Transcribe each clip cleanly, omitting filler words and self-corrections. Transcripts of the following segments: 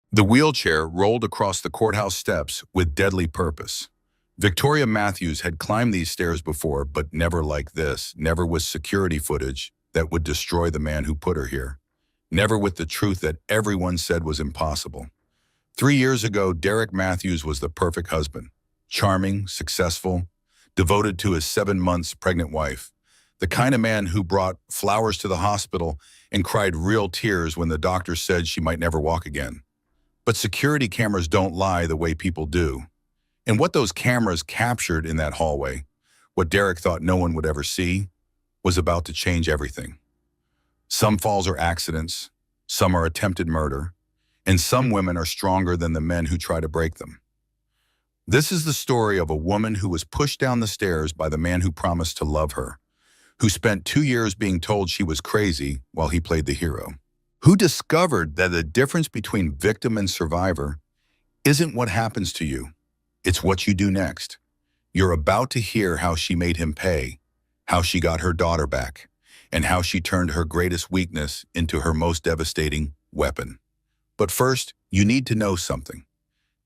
The wheelchair rolled across the courthouse steps with deadly purpose. Victoria Matthews had climbed these stairs before, but never like this, never with security footage that would destroy the man who put her here, never with the truth that everyone said was impossible. 3 years ago, Derek Matthews was the perfect husband, charming, successful, devoted to his 7 months pregnant wife, the kind of man who brought flowers to the hospital and cried real tears when the doctor said she might never walk again. But security cameras don't lie the way people do. And what those cameras captured in that hallway, what Derek thought no one would ever see, was about to change everything. Some falls are accidents, some are attempted murder, and some women are stronger than the men who try to break them. This is the story of a woman who was pushed down the stairs by the man who promised to love her, who spent 2 years being told she was crazy while he played the hero, who discovered that the difference between victim and survivor isn't what happens to you, it's what you do next. You're about to hear how she made him pay, how she got her daughter back, and how she turned her greatest weakness into her most devastating weapon. But first, you need to know something.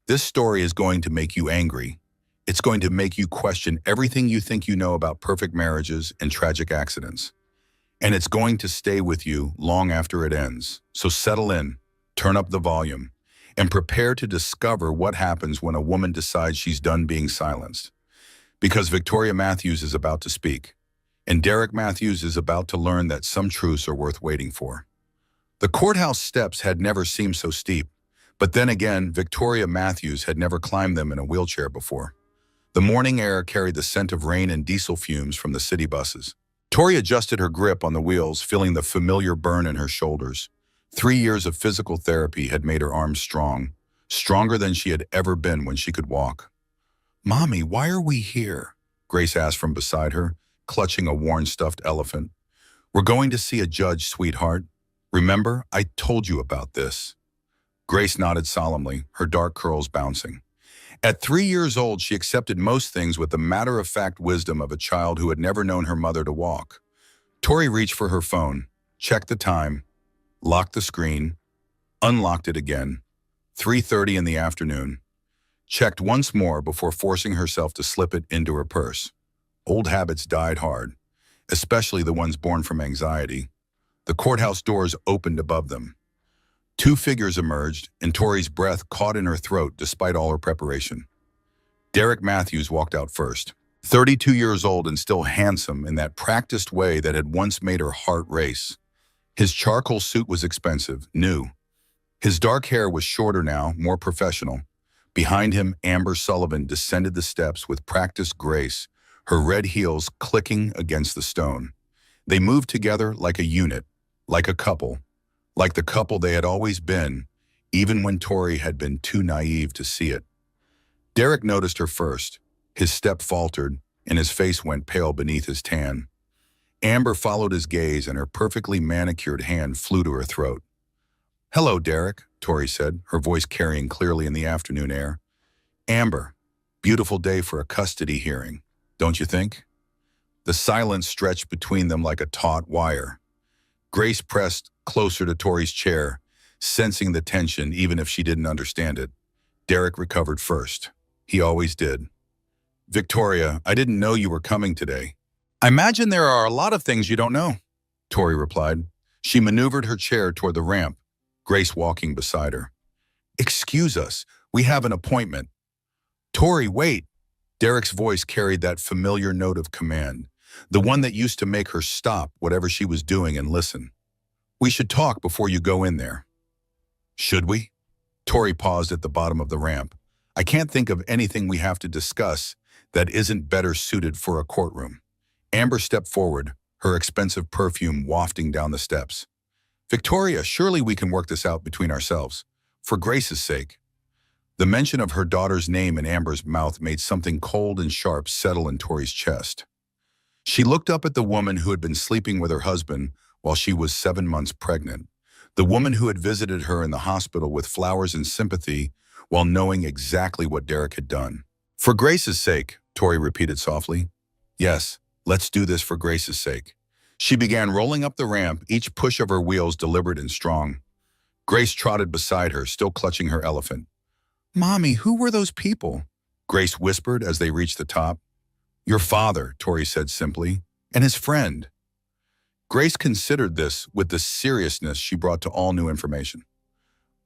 This story is going to make you angry. It's going to make you question everything you think you know about perfect marriages and tragic accidents. And it's going to stay with you long after it ends. So settle in, turn up the volume, and prepare to discover what happens when a woman decides she's done being silenced. Because Victoria Matthews is about to speak, and Derek Matthews is about to learn that some truths are worth waiting for. The courthouse steps had never seemed so steep, but then again, Victoria Matthews had never climbed them in a wheelchair before. The morning air carried the scent of rain and diesel fumes from the city buses. Tori adjusted her grip on the wheels, feeling the familiar burn in her shoulders. 3 years of physical therapy had made her arms strong, stronger than she had ever been when she could walk. "Mommy, why are we here?" Grace asked from beside her, clutching a worn stuffed elephant. "We're going to see a judge, sweetheart. Remember, I told you about this." Grace nodded solemnly, her dark curls bouncing. At 3 years old, she accepted most things with the matter-of-fact wisdom of a child who had never known her mother to walk. Tori reached for her phone, checked the time, locked the screen, unlocked it again. 3:30 in the afternoon. Checked once more before forcing herself to slip it into her purse. Old habits died hard, especially the ones born from anxiety. The courthouse doors opened above them. 2 figures emerged, and Tori's breath caught in her throat despite all her preparation. Derek Matthews walked out first, 32 years old and still handsome in that practiced way that had once made her heart race. His charcoal suit was expensive, new. His dark hair was shorter now, more professional. Behind him, Amber Sullivan descended the steps with practiced grace, her red heels clicking against the stone. They moved together like a unit, like a couple, like the couple they had always been, even when Tori had been too naive to see it. Derek noticed her first. His step faltered, and his face went pale beneath his tan. Amber followed his gaze, and her perfectly manicured hand flew to her throat. "Hello, Derek," Tori said, her voice carrying clearly in the afternoon air. "Amber, beautiful day for a custody hearing, don't you think?" The silence stretched between them like a taut wire. Grace pressed closer to Tori's chair, sensing the tension even if she didn't understand it. Derek recovered first. He always did. "Victoria, I didn't know you were coming today." "I imagine there are a lot of things you don't know," Tori replied. She maneuvered her chair toward the ramp, Grace walking beside her. "Excuse us, we have an appointment." "Tori, wait." Derek's voice carried that familiar note of command, the one that used to make her stop whatever she was doing and listen. "We should talk before you go in there." "Should we?" Tori paused at the bottom of the ramp. "I can't think of anything we have to discuss that isn't better suited for a courtroom." Amber stepped forward, her expensive perfume wafting down the steps. "Victoria, surely we can work this out between ourselves, for Grace's sake." The mention of her daughter's name in Amber's mouth made something cold and sharp settle in Tori's chest. She looked up at the woman who had been sleeping with her husband while she was 7 months pregnant, the woman who had visited her in the hospital with flowers and sympathy while knowing exactly what Derek had done. "For Grace's sake," Tori repeated softly. "Yes, let's do this for Grace's sake." She began rolling up the ramp, each push of her wheels deliberate and strong. Grace trotted beside her, still clutching her elephant. "Mommy, who were those people?" Grace whispered as they reached the top. "Your father," Tori said simply, "and his friend." Grace considered this with the seriousness she brought to all new information.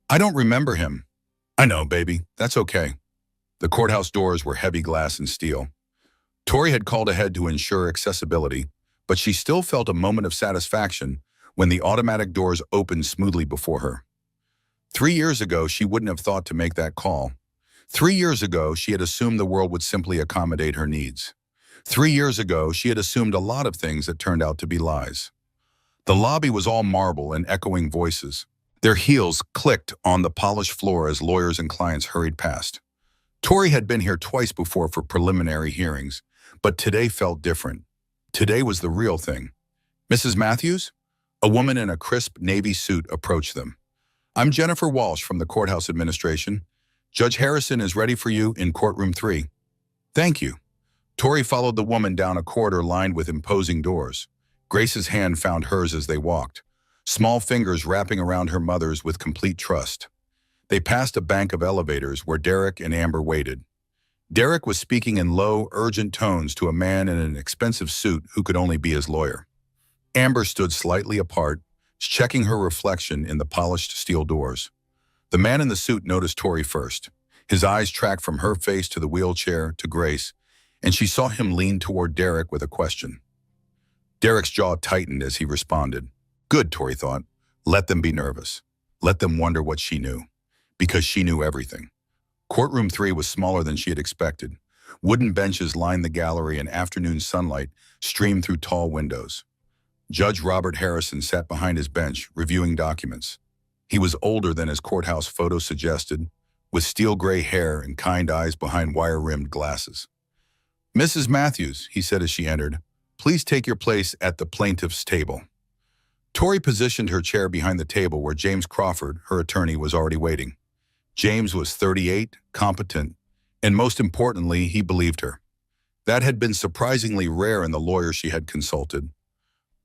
"I don't remember him." "I know, baby. That's okay." The courthouse doors were heavy glass and steel. Tori had called ahead to ensure accessibility, but she still felt a moment of satisfaction when the automatic doors opened smoothly before her. 3 years ago, she wouldn't have thought to make that call. 3 years ago, she had assumed the world would simply accommodate her needs. 3 years ago, she had assumed a lot of things that turned out to be lies. The lobby was all marble and echoing voices. Their heels clicked on the polished floor as lawyers and clients hurried past. Tori had been here twice before for preliminary hearings, but today felt different. Today was the real thing. "Mrs. Matthews?" A woman in a crisp navy suit approached them. "I'm Jennifer Walsh from the courthouse administration. Judge Harrison is ready for you in courtroom 3. "Thank you." Tori followed the woman down a corridor lined with imposing doors. Grace's hand found hers as they walked, small fingers wrapping around her mother's with complete trust. They passed a bank of elevators where Derek and Amber waited. Derek was speaking in low, urgent tones to a man in an expensive suit who could only be his lawyer. Amber stood slightly apart, checking her reflection in the polished steel doors. The man in the suit noticed Tori first. His eyes tracked from her face to the wheelchair to Grace, and she saw him lean toward Derek with a question. Derek's jaw tightened as he responded. Good, Tori thought. Let them be nervous. Let them wonder what she knew. Because she knew everything. Courtroom 3 was smaller than she had expected. Wooden benches lined the gallery and afternoon sunlight streamed through tall windows. Judge Robert Harrison sat behind his bench, reviewing documents. He was older than his courthouse photo suggested, with steel gray hair and kind eyes behind wire-rimmed glasses. Mrs. Matthews, he said as she entered, please take your place at the plaintiff's table. Tori positioned her chair behind the table where James Crawford, her attorney, was already waiting. James was 38, competent, and most importantly, he believed her. That had been surprisingly rare in the lawyer she had consulted.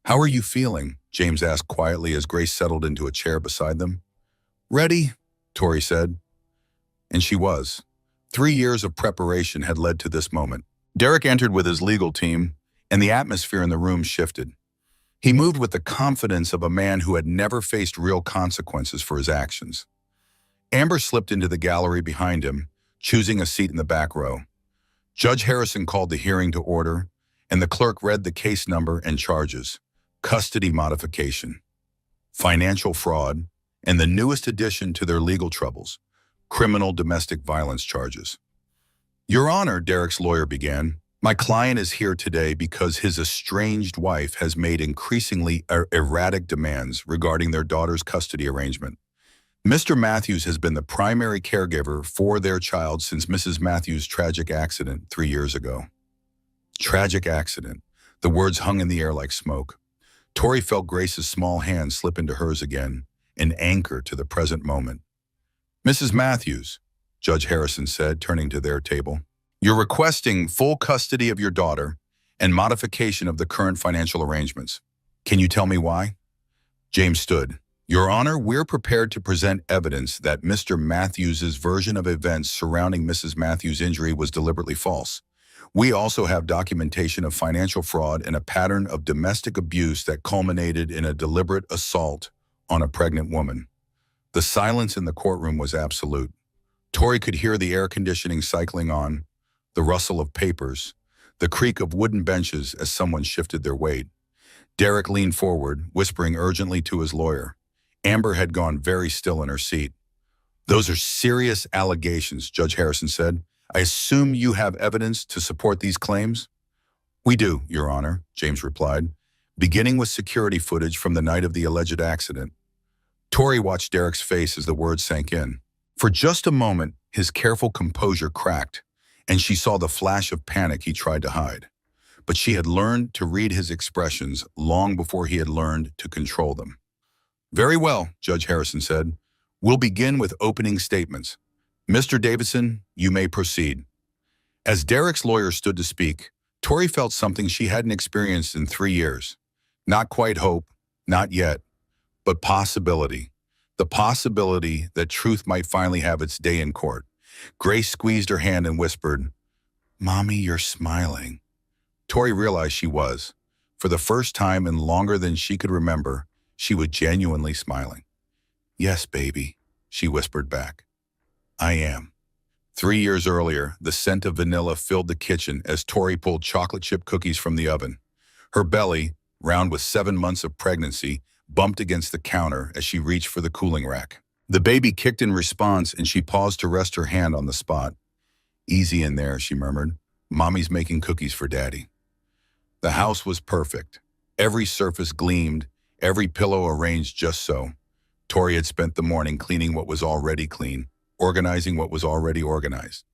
How are you feeling? James asked quietly as Grace settled into a chair beside them. Ready, Tori said. And she was. 3 years of preparation had led to this moment. Derek entered with his legal team, and the atmosphere in the room shifted. He moved with the confidence of a man who had never faced real consequences for his actions. Amber slipped into the gallery behind him, choosing a seat in the back row. Judge Harrison called the hearing to order, and the clerk read the case number and charges. Custody modification, financial fraud, and the newest addition to their legal troubles, criminal domestic violence charges. Your Honor, Derek's lawyer began, my client is here today because his estranged wife has made increasingly erratic demands regarding their daughter's custody arrangement. Mr. Matthews has been the primary caregiver for their child since Mrs. Matthews' tragic accident 3 years ago. Tragic accident. The words hung in the air like smoke. Tori felt Grace's small hand slip into hers again, an anchor to the present moment. Mrs. Matthews, Judge Harrison said, turning to their table, you're requesting full custody of your daughter and modification of the current financial arrangements. Can you tell me why? James stood. Your Honor, we're prepared to present evidence that Mr. Matthews' version of events surrounding Mrs. Matthews' injury was deliberately false. We also have documentation of financial fraud and a pattern of domestic abuse that culminated in a deliberate assault on a pregnant woman. The silence in the courtroom was absolute. Tori could hear the air conditioning cycling on, the rustle of papers, the creak of wooden benches as someone shifted their weight. Derek leaned forward, whispering urgently to his lawyer. Amber had gone very still in her seat. Those are serious allegations, Judge Harrison said. I assume you have evidence to support these claims? We do, Your Honor, James replied, beginning with security footage from the night of the alleged accident. Tori watched Derek's face as the words sank in. For just a moment, his careful composure cracked, and she saw the flash of panic he tried to hide. But she had learned to read his expressions long before he had learned to control them. Very well, Judge Harrison said. We'll begin with opening statements. Mr. Davidson, you may proceed. As Derek's lawyer stood to speak, Tori felt something she hadn't experienced in 3 years. Not quite hope, not yet, but possibility. The possibility that truth might finally have its day in court. Grace squeezed her hand and whispered, "Mommy, you're smiling." Tori realized she was. For the first time in longer than she could remember, she was genuinely smiling. "Yes, baby," she whispered back. "I am." 3 years earlier, the scent of vanilla filled the kitchen as Tori pulled chocolate chip cookies from the oven. Her belly, round with 7 months of pregnancy, bumped against the counter as she reached for the cooling rack. The baby kicked in response and she paused to rest her hand on the spot. "Easy in there," she murmured. "Mommy's making cookies for Daddy." The house was perfect. Every surface gleamed, every pillow arranged just so. Tori had spent the morning cleaning what was already clean, organizing what was already organized.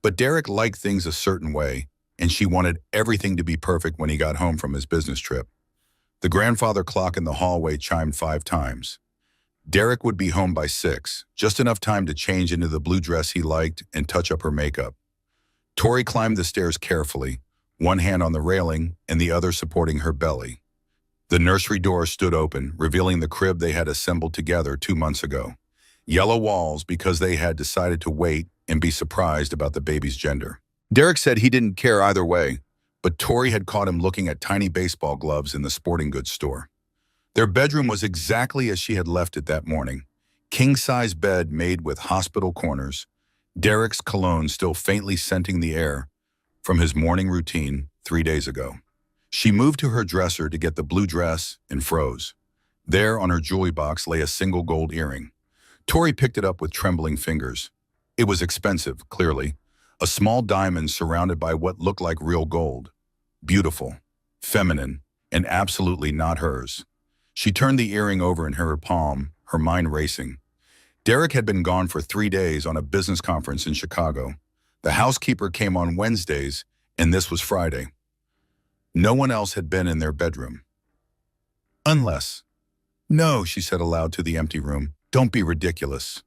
But Derek liked things a certain way, and she wanted everything to be perfect when he got home from his business trip. The grandfather clock in the hallway chimed 5 times. Derek would be home by 6, just enough time to change into the blue dress he liked and touch up her makeup. Tori climbed the stairs carefully, one hand on the railing and the other supporting her belly. The nursery door stood open, revealing the crib they had assembled together 2 months ago. Yellow walls because they had decided to wait and be surprised about the baby's gender. Derek said he didn't care either way, but Tori had caught him looking at tiny baseball gloves in the sporting goods store. Their bedroom was exactly as she had left it that morning. King-size bed made with hospital corners, Derek's cologne still faintly scenting the air from his morning routine 3 days ago. She moved to her dresser to get the blue dress and froze. There on her jewelry box lay a single gold earring. Tori picked it up with trembling fingers. It was expensive, clearly. A small diamond surrounded by what looked like real gold. Beautiful, feminine, and absolutely not hers. She turned the earring over in her palm, her mind racing. Derek had been gone for 3 days on a business conference in Chicago. The housekeeper came on Wednesdays, and this was Friday. No one else had been in their bedroom. Unless. "No," she said aloud to the empty room. "Don't be ridiculous."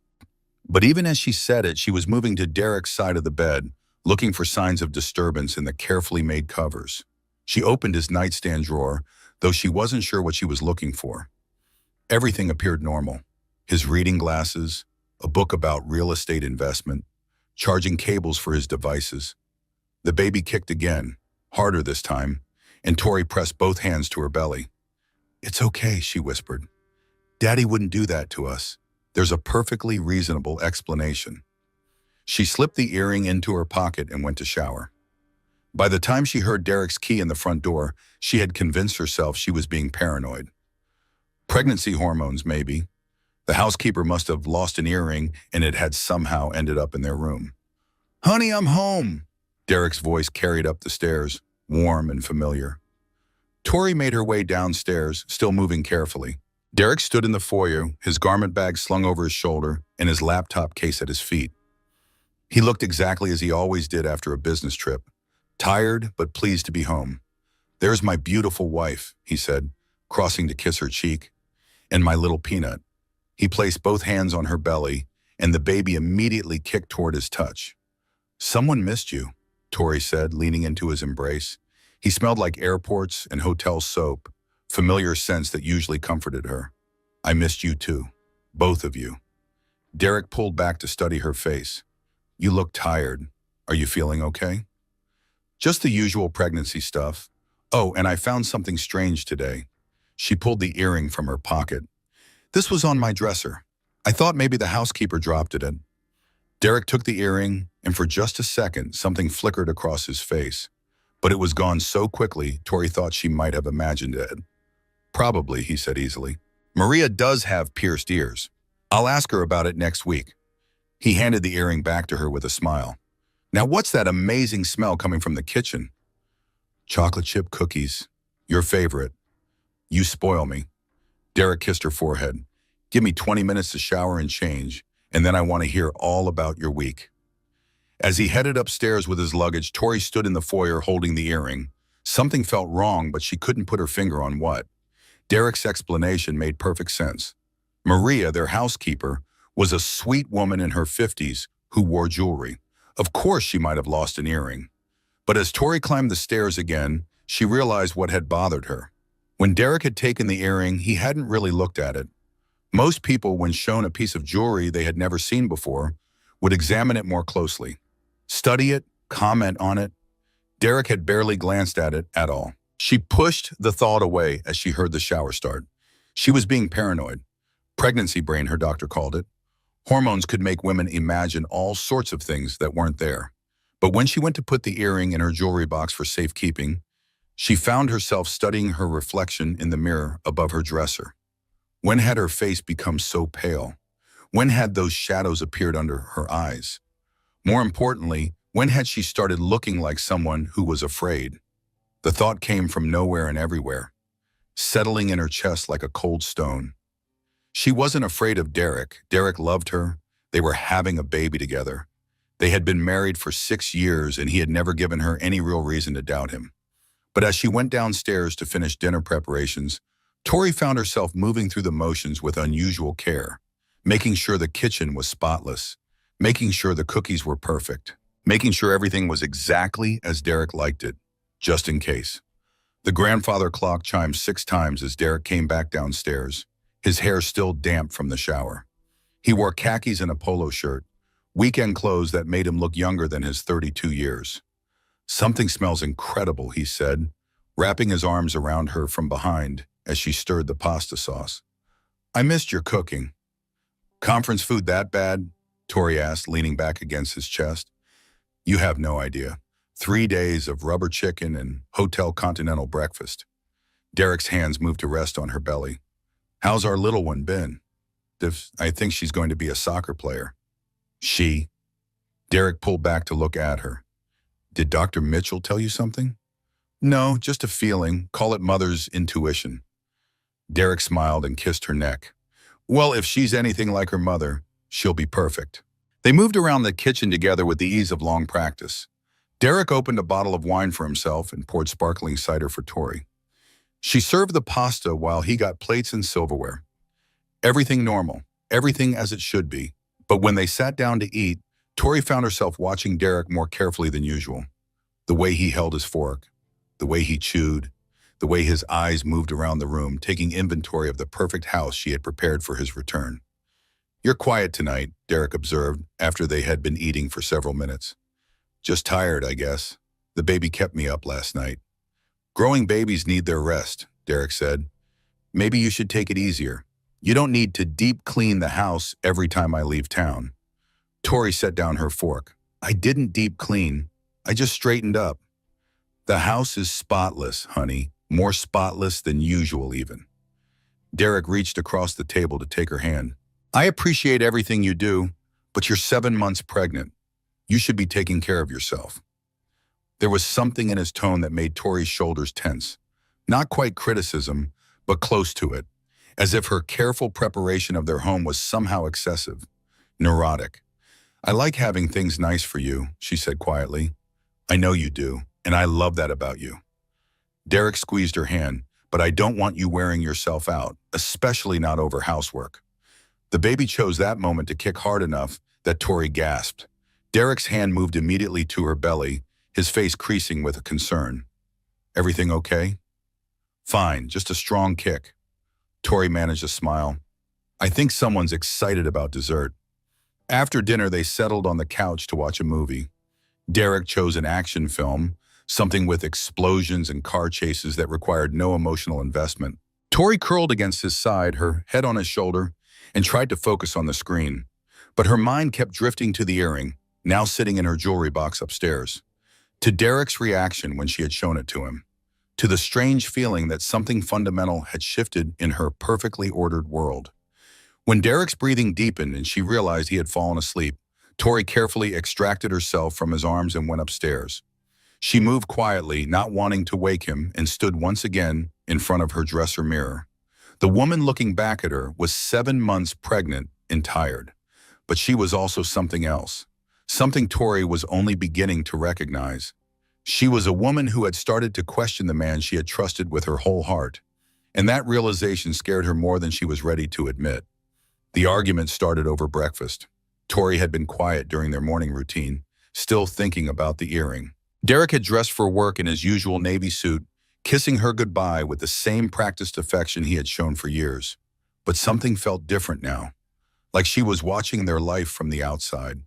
But even as she said it, she was moving to Derek's side of the bed, looking for signs of disturbance in the carefully made covers. She opened his nightstand drawer, though she wasn't sure what she was looking for. Everything appeared normal. His reading glasses, a book about real estate investment, charging cables for his devices. The baby kicked again, harder this time, and Tori pressed both hands to her belly. "It's okay," she whispered. "Daddy wouldn't do that to us. There's a perfectly reasonable explanation." She slipped the earring into her pocket and went to shower. By the time she heard Derek's key in the front door, she had convinced herself she was being paranoid. Pregnancy hormones, maybe. The housekeeper must have lost an earring and it had somehow ended up in their room. "Honey, I'm home," Derek's voice carried up the stairs, warm and familiar. Tori made her way downstairs, still moving carefully. Derek stood in the foyer, his garment bag slung over his shoulder and his laptop case at his feet. He looked exactly as he always did after a business trip, tired but pleased to be home. "There's my beautiful wife," he said, crossing to kiss her cheek, "and my little peanut." He placed both hands on her belly, and the baby immediately kicked toward his touch. "Someone missed you," Tori said, leaning into his embrace. He smelled like airports and hotel soap, familiar scents that usually comforted her. "I missed you too. Both of you." Derek pulled back to study her face. "You look tired. Are you feeling okay?" "Just the usual pregnancy stuff. Oh, and I found something strange today." She pulled the earring from her pocket. "This was on my dresser. I thought maybe the housekeeper dropped it in." Derek took the earring, and for just a second, something flickered across his face. But it was gone so quickly, Tori thought she might have imagined it. "Probably," he said easily. "Maria does have pierced ears. I'll ask her about it next week." He handed the earring back to her with a smile. "Now what's that amazing smell coming from the kitchen?" "Chocolate chip cookies. Your favorite." "You spoil me." Derek kissed her forehead. "Give me 20 minutes to shower and change, and then I want to hear all about your week." As he headed upstairs with his luggage, Tori stood in the foyer holding the earring. Something felt wrong, but she couldn't put her finger on what. Derek's explanation made perfect sense. Maria, their housekeeper, was a sweet woman in her 50s who wore jewelry. Of course she might have lost an earring. But as Tori climbed the stairs again, she realized what had bothered her. When Derek had taken the earring, he hadn't really looked at it. Most people, when shown a piece of jewelry they had never seen before, would examine it more closely, study it, comment on it. Derek had barely glanced at it at all. She pushed the thought away as she heard the shower start. She was being paranoid. Pregnancy brain, her doctor called it. Hormones could make women imagine all sorts of things that weren't there. But when she went to put the earring in her jewelry box for safekeeping, she found herself studying her reflection in the mirror above her dresser. When had her face become so pale? When had those shadows appeared under her eyes? More importantly, when had she started looking like someone who was afraid? The thought came from nowhere and everywhere, settling in her chest like a cold stone. She wasn't afraid of Derek. Derek loved her. They were having a baby together. They had been married for 6 years and he had never given her any real reason to doubt him. But as she went downstairs to finish dinner preparations, Tori found herself moving through the motions with unusual care, making sure the kitchen was spotless, making sure the cookies were perfect, making sure everything was exactly as Derek liked it, just in case. The grandfather clock chimed 6 times as Derek came back downstairs, his hair still damp from the shower. He wore khakis and a polo shirt, weekend clothes that made him look younger than his 32 years. "Something smells incredible," he said, wrapping his arms around her from behind as she stirred the pasta sauce. "I missed your cooking." "Conference food that bad?" Tori asked, leaning back against his chest. "You have no idea. 3 days of rubber chicken and Hotel Continental breakfast." Derek's hands moved to rest on her belly. "How's our little one been?" "I think she's going to be a soccer player." "She?" Derek pulled back to look at her. "Did Dr. Mitchell tell you something?" "No, just a feeling. Call it mother's intuition." Derek smiled and kissed her neck. "Well, if she's anything like her mother, she'll be perfect." They moved around the kitchen together with the ease of long practice. Derek opened a bottle of wine for himself and poured sparkling cider for Tori. She served the pasta while he got plates and silverware. Everything normal, everything as it should be. But when they sat down to eat, Tori found herself watching Derek more carefully than usual. The way he held his fork, the way he chewed, the way his eyes moved around the room, taking inventory of the perfect house she had prepared for his return. "You're quiet tonight," Derek observed after they had been eating for several minutes. "Just tired, I guess. The baby kept me up last night." "Growing babies need their rest," Derek said. "Maybe you should take it easier. You don't need to deep clean the house every time I leave town." Tori set down her fork. "I didn't deep clean. I just straightened up." "The house is spotless, honey. More spotless than usual even." Derek reached across the table to take her hand. "I appreciate everything you do, but you're 7 months pregnant. You should be taking care of yourself." There was something in his tone that made Tori's shoulders tense. Not quite criticism, but close to it, as if her careful preparation of their home was somehow excessive, neurotic. "I like having things nice for you," she said quietly. "I know you do, and I love that about you." Derek squeezed her hand. "But I don't want you wearing yourself out, especially not over housework." The baby chose that moment to kick hard enough that Tori gasped. Derek's hand moved immediately to her belly, his face creasing with concern. "Everything okay?" "Fine, just a strong kick." Tori managed a smile. "I think someone's excited about dessert." After dinner, they settled on the couch to watch a movie. Derek chose an action film, something with explosions and car chases that required no emotional investment. Tori curled against his side, her head on his shoulder, and tried to focus on the screen. But her mind kept drifting to the earring, now sitting in her jewelry box upstairs. To Derek's reaction when she had shown it to him. To the strange feeling that something fundamental had shifted in her perfectly ordered world. When Derek's breathing deepened and she realized he had fallen asleep, Tori carefully extracted herself from his arms and went upstairs. She moved quietly, not wanting to wake him, and stood once again in front of her dresser mirror. The woman looking back at her was 7 months pregnant and tired. But she was also something else. Something Tori was only beginning to recognize. She was a woman who had started to question the man she had trusted with her whole heart. And that realization scared her more than she was ready to admit. The argument started over breakfast. Tori had been quiet during their morning routine, still thinking about the earring. Derek had dressed for work in his usual navy suit, kissing her goodbye with the same practiced affection he had shown for years. but something felt different now, like she was watching their life from the outside,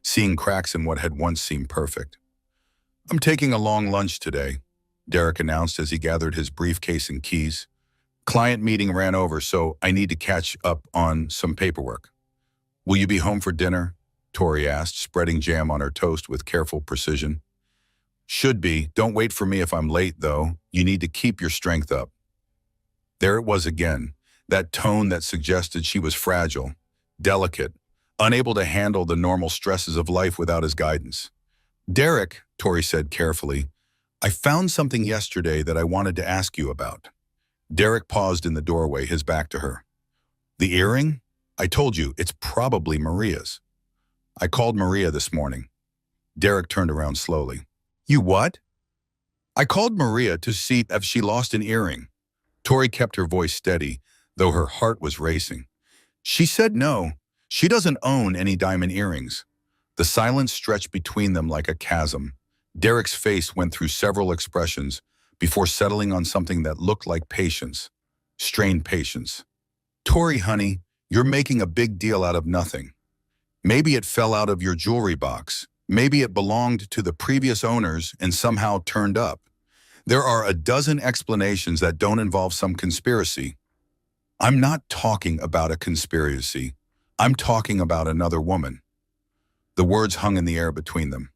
seeing cracks in what had once seemed perfect. "I'm taking a long lunch today," Derek announced as he gathered his briefcase and keys. "Client meeting ran over, so I need to catch up on some paperwork." "Will you be home for dinner?" Tori asked, spreading jam on her toast with careful precision. "Should be. Don't wait for me if I'm late, though. You need to keep your strength up." There it was again, that tone that suggested she was fragile, delicate, unable to handle the normal stresses of life without his guidance. "Derek," Tori said carefully, "I found something yesterday that I wanted to ask you about." Derek paused in the doorway, his back to her. "The earring? I told you, it's probably Maria's." "I called Maria this morning." Derek turned around slowly. "You what?" "I called Maria to see if she lost an earring." Tori kept her voice steady, though her heart was racing. "She said no. She doesn't own any diamond earrings." The silence stretched between them like a chasm. Derek's face went through several expressions before settling on something that looked like patience, strained patience. "Tori, honey, you're making a big deal out of nothing. Maybe it fell out of your jewelry box. Maybe it belonged to the previous owners and somehow turned up. There are a dozen explanations that don't involve some conspiracy." "I'm not talking about a conspiracy. I'm talking about another woman." The words hung in the air between them.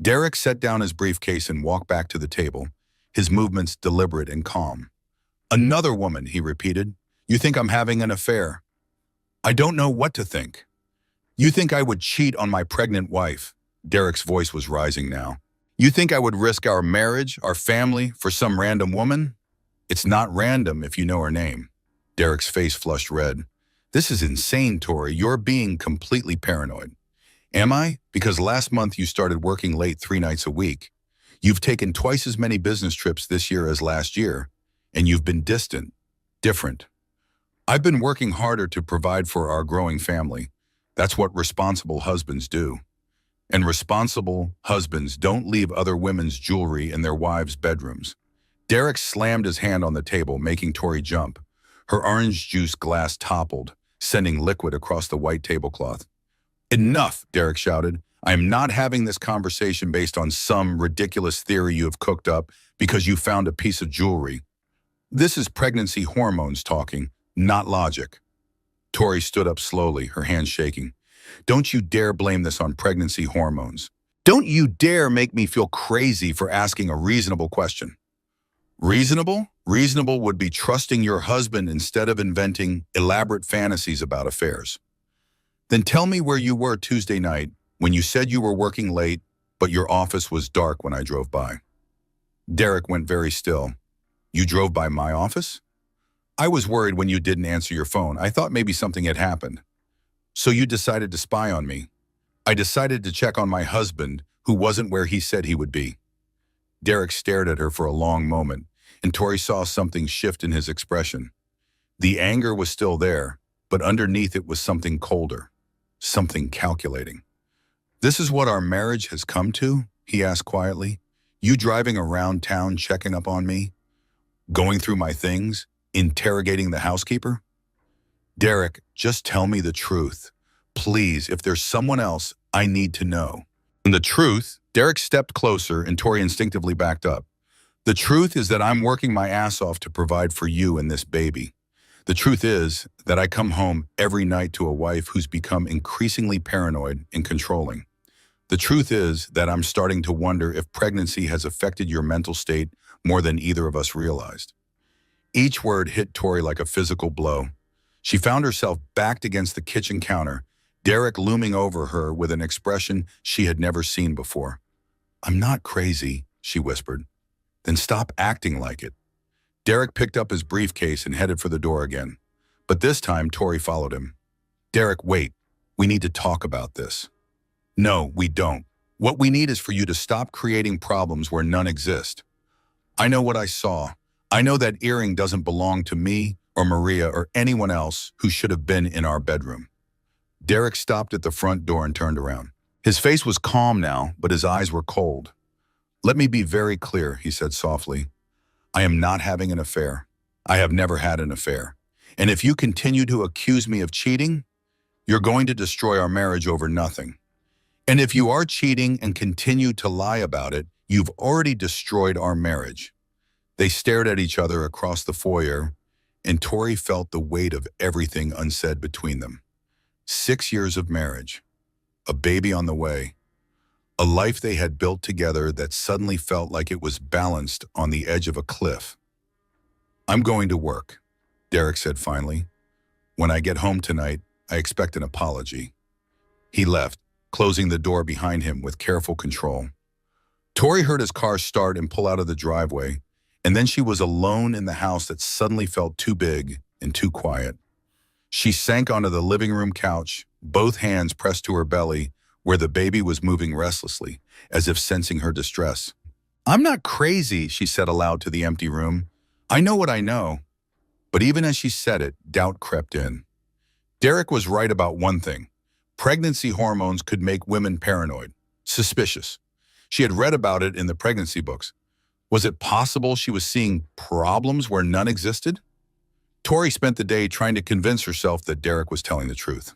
Derek set down his briefcase and walked back to the table, his movements deliberate and calm. "Another woman," he repeated. "You think I'm having an affair?" "I don't know what to think." "You think I would cheat on my pregnant wife?" Derek's voice was rising now. "You think I would risk our marriage, our family, for some random woman?" "It's not random if you know her name." Derek's face flushed red. "This is insane, Tori. You're being completely paranoid." "Am I? Because last month you started working late 3 nights a week. You've taken twice as many business trips this year as last year, and you've been distant, different. I've been working harder to provide for our growing family. That's what responsible husbands do. And responsible husbands don't leave other women's jewelry in their wives' bedrooms." Derek slammed his hand on the table, making Tori jump. Her orange juice glass toppled, sending liquid across the white tablecloth. "Enough," Derek shouted. "I am not having this conversation based on some ridiculous theory you have cooked up because you found a piece of jewelry. This is pregnancy hormones talking, not logic." Tori stood up slowly, her hands shaking. "Don't you dare blame this on pregnancy hormones. Don't you dare make me feel crazy for asking a reasonable question." "Reasonable? Reasonable would be trusting your husband instead of inventing elaborate fantasies about affairs." "Then tell me where you were Tuesday night when you said you were working late, but your office was dark when I drove by." Derek went very still. "You drove by my office?" "I was worried when you didn't answer your phone. I thought maybe something had happened." "So you decided to spy on me?" "I decided to check on my husband, who wasn't where he said he would be." Derek stared at her for a long moment, and Tori saw something shift in his expression. The anger was still there, but underneath it was something colder, something calculating. "This is what our marriage has come to?" he asked quietly. "You driving around town checking up on me? Going through my things? Interrogating the housekeeper?" "Derek, just tell me the truth. Please, if there's someone else, I need to know." And the truth, Derek stepped closer and Tori instinctively backed up. "The truth is that I'm working my ass off to provide for you and this baby. The truth is that I come home every night to a wife who's become increasingly paranoid and controlling. The truth is that I'm starting to wonder if pregnancy has affected your mental state more than either of us realized." Each word hit Tori like a physical blow. She found herself backed against the kitchen counter, Derek looming over her with an expression she had never seen before. "I'm not crazy," she whispered. "Then stop acting like it." Derek picked up his briefcase and headed for the door again. But this time, Tori followed him. "Derek, wait. We need to talk about this." "No, we don't. What we need is for you to stop creating problems where none exist. I know what I saw. I know that earring doesn't belong to me or Maria or anyone else who should have been in our bedroom." Derek stopped at the front door and turned around. His face was calm now, but his eyes were cold. "Let me be very clear," he said softly. "I am not having an affair. I have never had an affair. And if you continue to accuse me of cheating, you're going to destroy our marriage over nothing. And if you are cheating and continue to lie about it, you've already destroyed our marriage." They stared at each other across the foyer, and Tori felt the weight of everything unsaid between them. 6 years of marriage, a baby on the way, a life they had built together that suddenly felt like it was balanced on the edge of a cliff. "I'm going to work," Derek said finally. "When I get home tonight, I expect an apology." He left, closing the door behind him with careful control. Tori heard his car start and pull out of the driveway, and then she was alone in the house that suddenly felt too big and too quiet. She sank onto the living room couch, both hands pressed to her belly, where the baby was moving restlessly, as if sensing her distress. "I'm not crazy," she said aloud to the empty room. "I know what I know." But even as she said it, doubt crept in. Derek was right about one thing. Pregnancy hormones could make women paranoid, suspicious. She had read about it in the pregnancy books. Was it possible she was seeing problems where none existed? Tori spent the day trying to convince herself that Derek was telling the truth.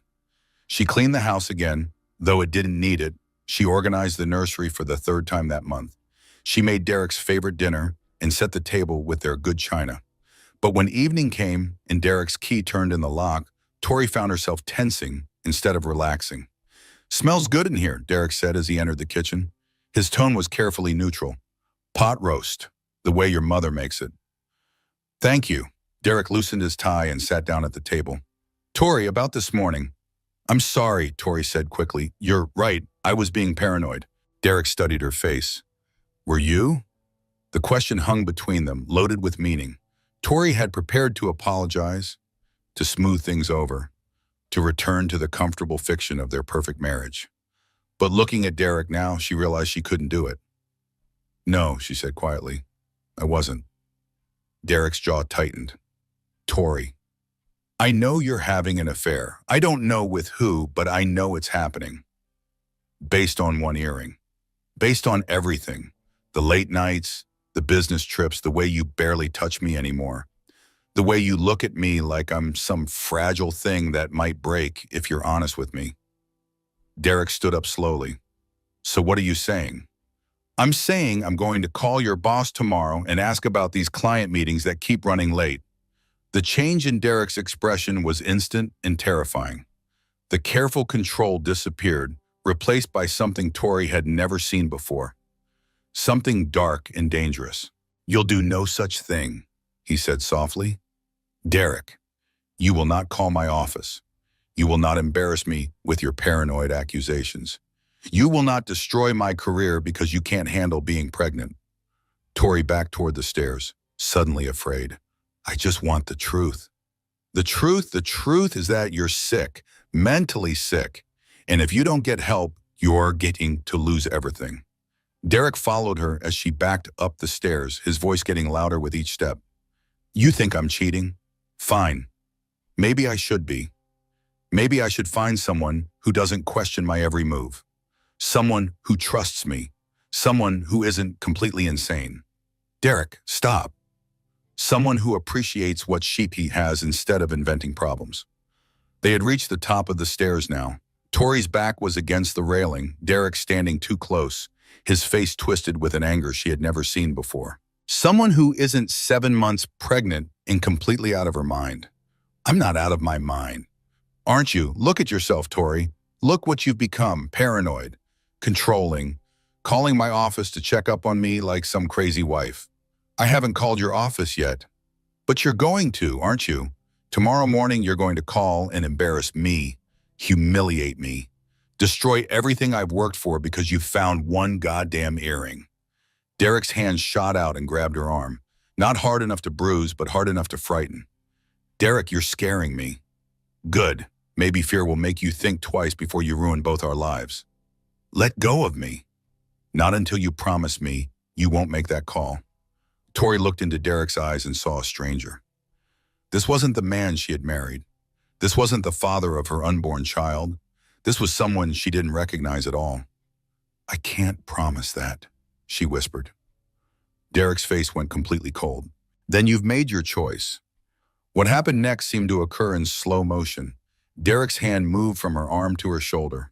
She cleaned the house again, though it didn't need it. She organized the nursery for the 3rd time that month. She made Derek's favorite dinner and set the table with their good china. But when evening came and Derek's key turned in the lock, Tori found herself tensing instead of relaxing. "Smells good in here," Derek said as he entered the kitchen. His tone was carefully neutral. "Pot roast, the way your mother makes it." "Thank you." Derek loosened his tie and sat down at the table. "Tori, about this morning." "I'm sorry," Tori said quickly. "You're right, I was being paranoid." Derek studied her face. "Were you?" The question hung between them, loaded with meaning. Tori had prepared to apologize, to smooth things over, to return to the comfortable fiction of their perfect marriage. But looking at Derek now, she realized she couldn't do it. "No," she said quietly. "I wasn't." Derek's jaw tightened. "Tori, I know you're having an affair. I don't know with who, but I know it's happening. Based on one earring. Based on everything. The late nights, the business trips, the way you barely touch me anymore. The way you look at me like I'm some fragile thing that might break if you're honest with me." Derek stood up slowly. "So what are you saying?" "I'm saying I'm going to call your boss tomorrow and ask about these client meetings that keep running late." The change in Derek's expression was instant and terrifying. The careful control disappeared, replaced by something Tori had never seen before. Something dark and dangerous. "You'll do no such thing," he said softly. "Derek, you will not call my office. You will not embarrass me with your paranoid accusations. You will not destroy my career because you can't handle being pregnant." Tori backed toward the stairs, suddenly afraid. "I just want the truth." The truth is that you're sick, mentally sick. And if you don't get help, you're getting to lose everything." Derek followed her as she backed up the stairs, his voice getting louder with each step. "You think I'm cheating? Fine. Maybe I should be. Maybe I should find someone who doesn't question my every move. Someone who trusts me. Someone who isn't completely insane." "Derek, stop." "Someone who appreciates what sheep he has instead of inventing problems." They had reached the top of the stairs now. Tori's back was against the railing, Derek standing too close, his face twisted with an anger she had never seen before. "Someone who isn't 7 months pregnant and completely out of her mind." "I'm not out of my mind." "Aren't you? Look at yourself, Tori. Look what you've become, paranoid, controlling, calling my office to check up on me like some crazy wife." "I haven't called your office yet." "But you're going to, aren't you? Tomorrow morning you're going to call and embarrass me, humiliate me, destroy everything I've worked for because you found one goddamn earring." Derek's hand shot out and grabbed her arm, not hard enough to bruise, but hard enough to frighten. "Derek, you're scaring me." "Good. Maybe fear will make you think twice before you ruin both our lives." "Let go of me." "Not until you promise me you won't make that call." Tori looked into Derek's eyes and saw a stranger. This wasn't the man she had married. This wasn't the father of her unborn child. This was someone she didn't recognize at all. "I can't promise that," she whispered. Derek's face went completely cold. "Then you've made your choice. What happened next seemed to occur in slow motion. Derek's hand moved from her arm to her shoulder.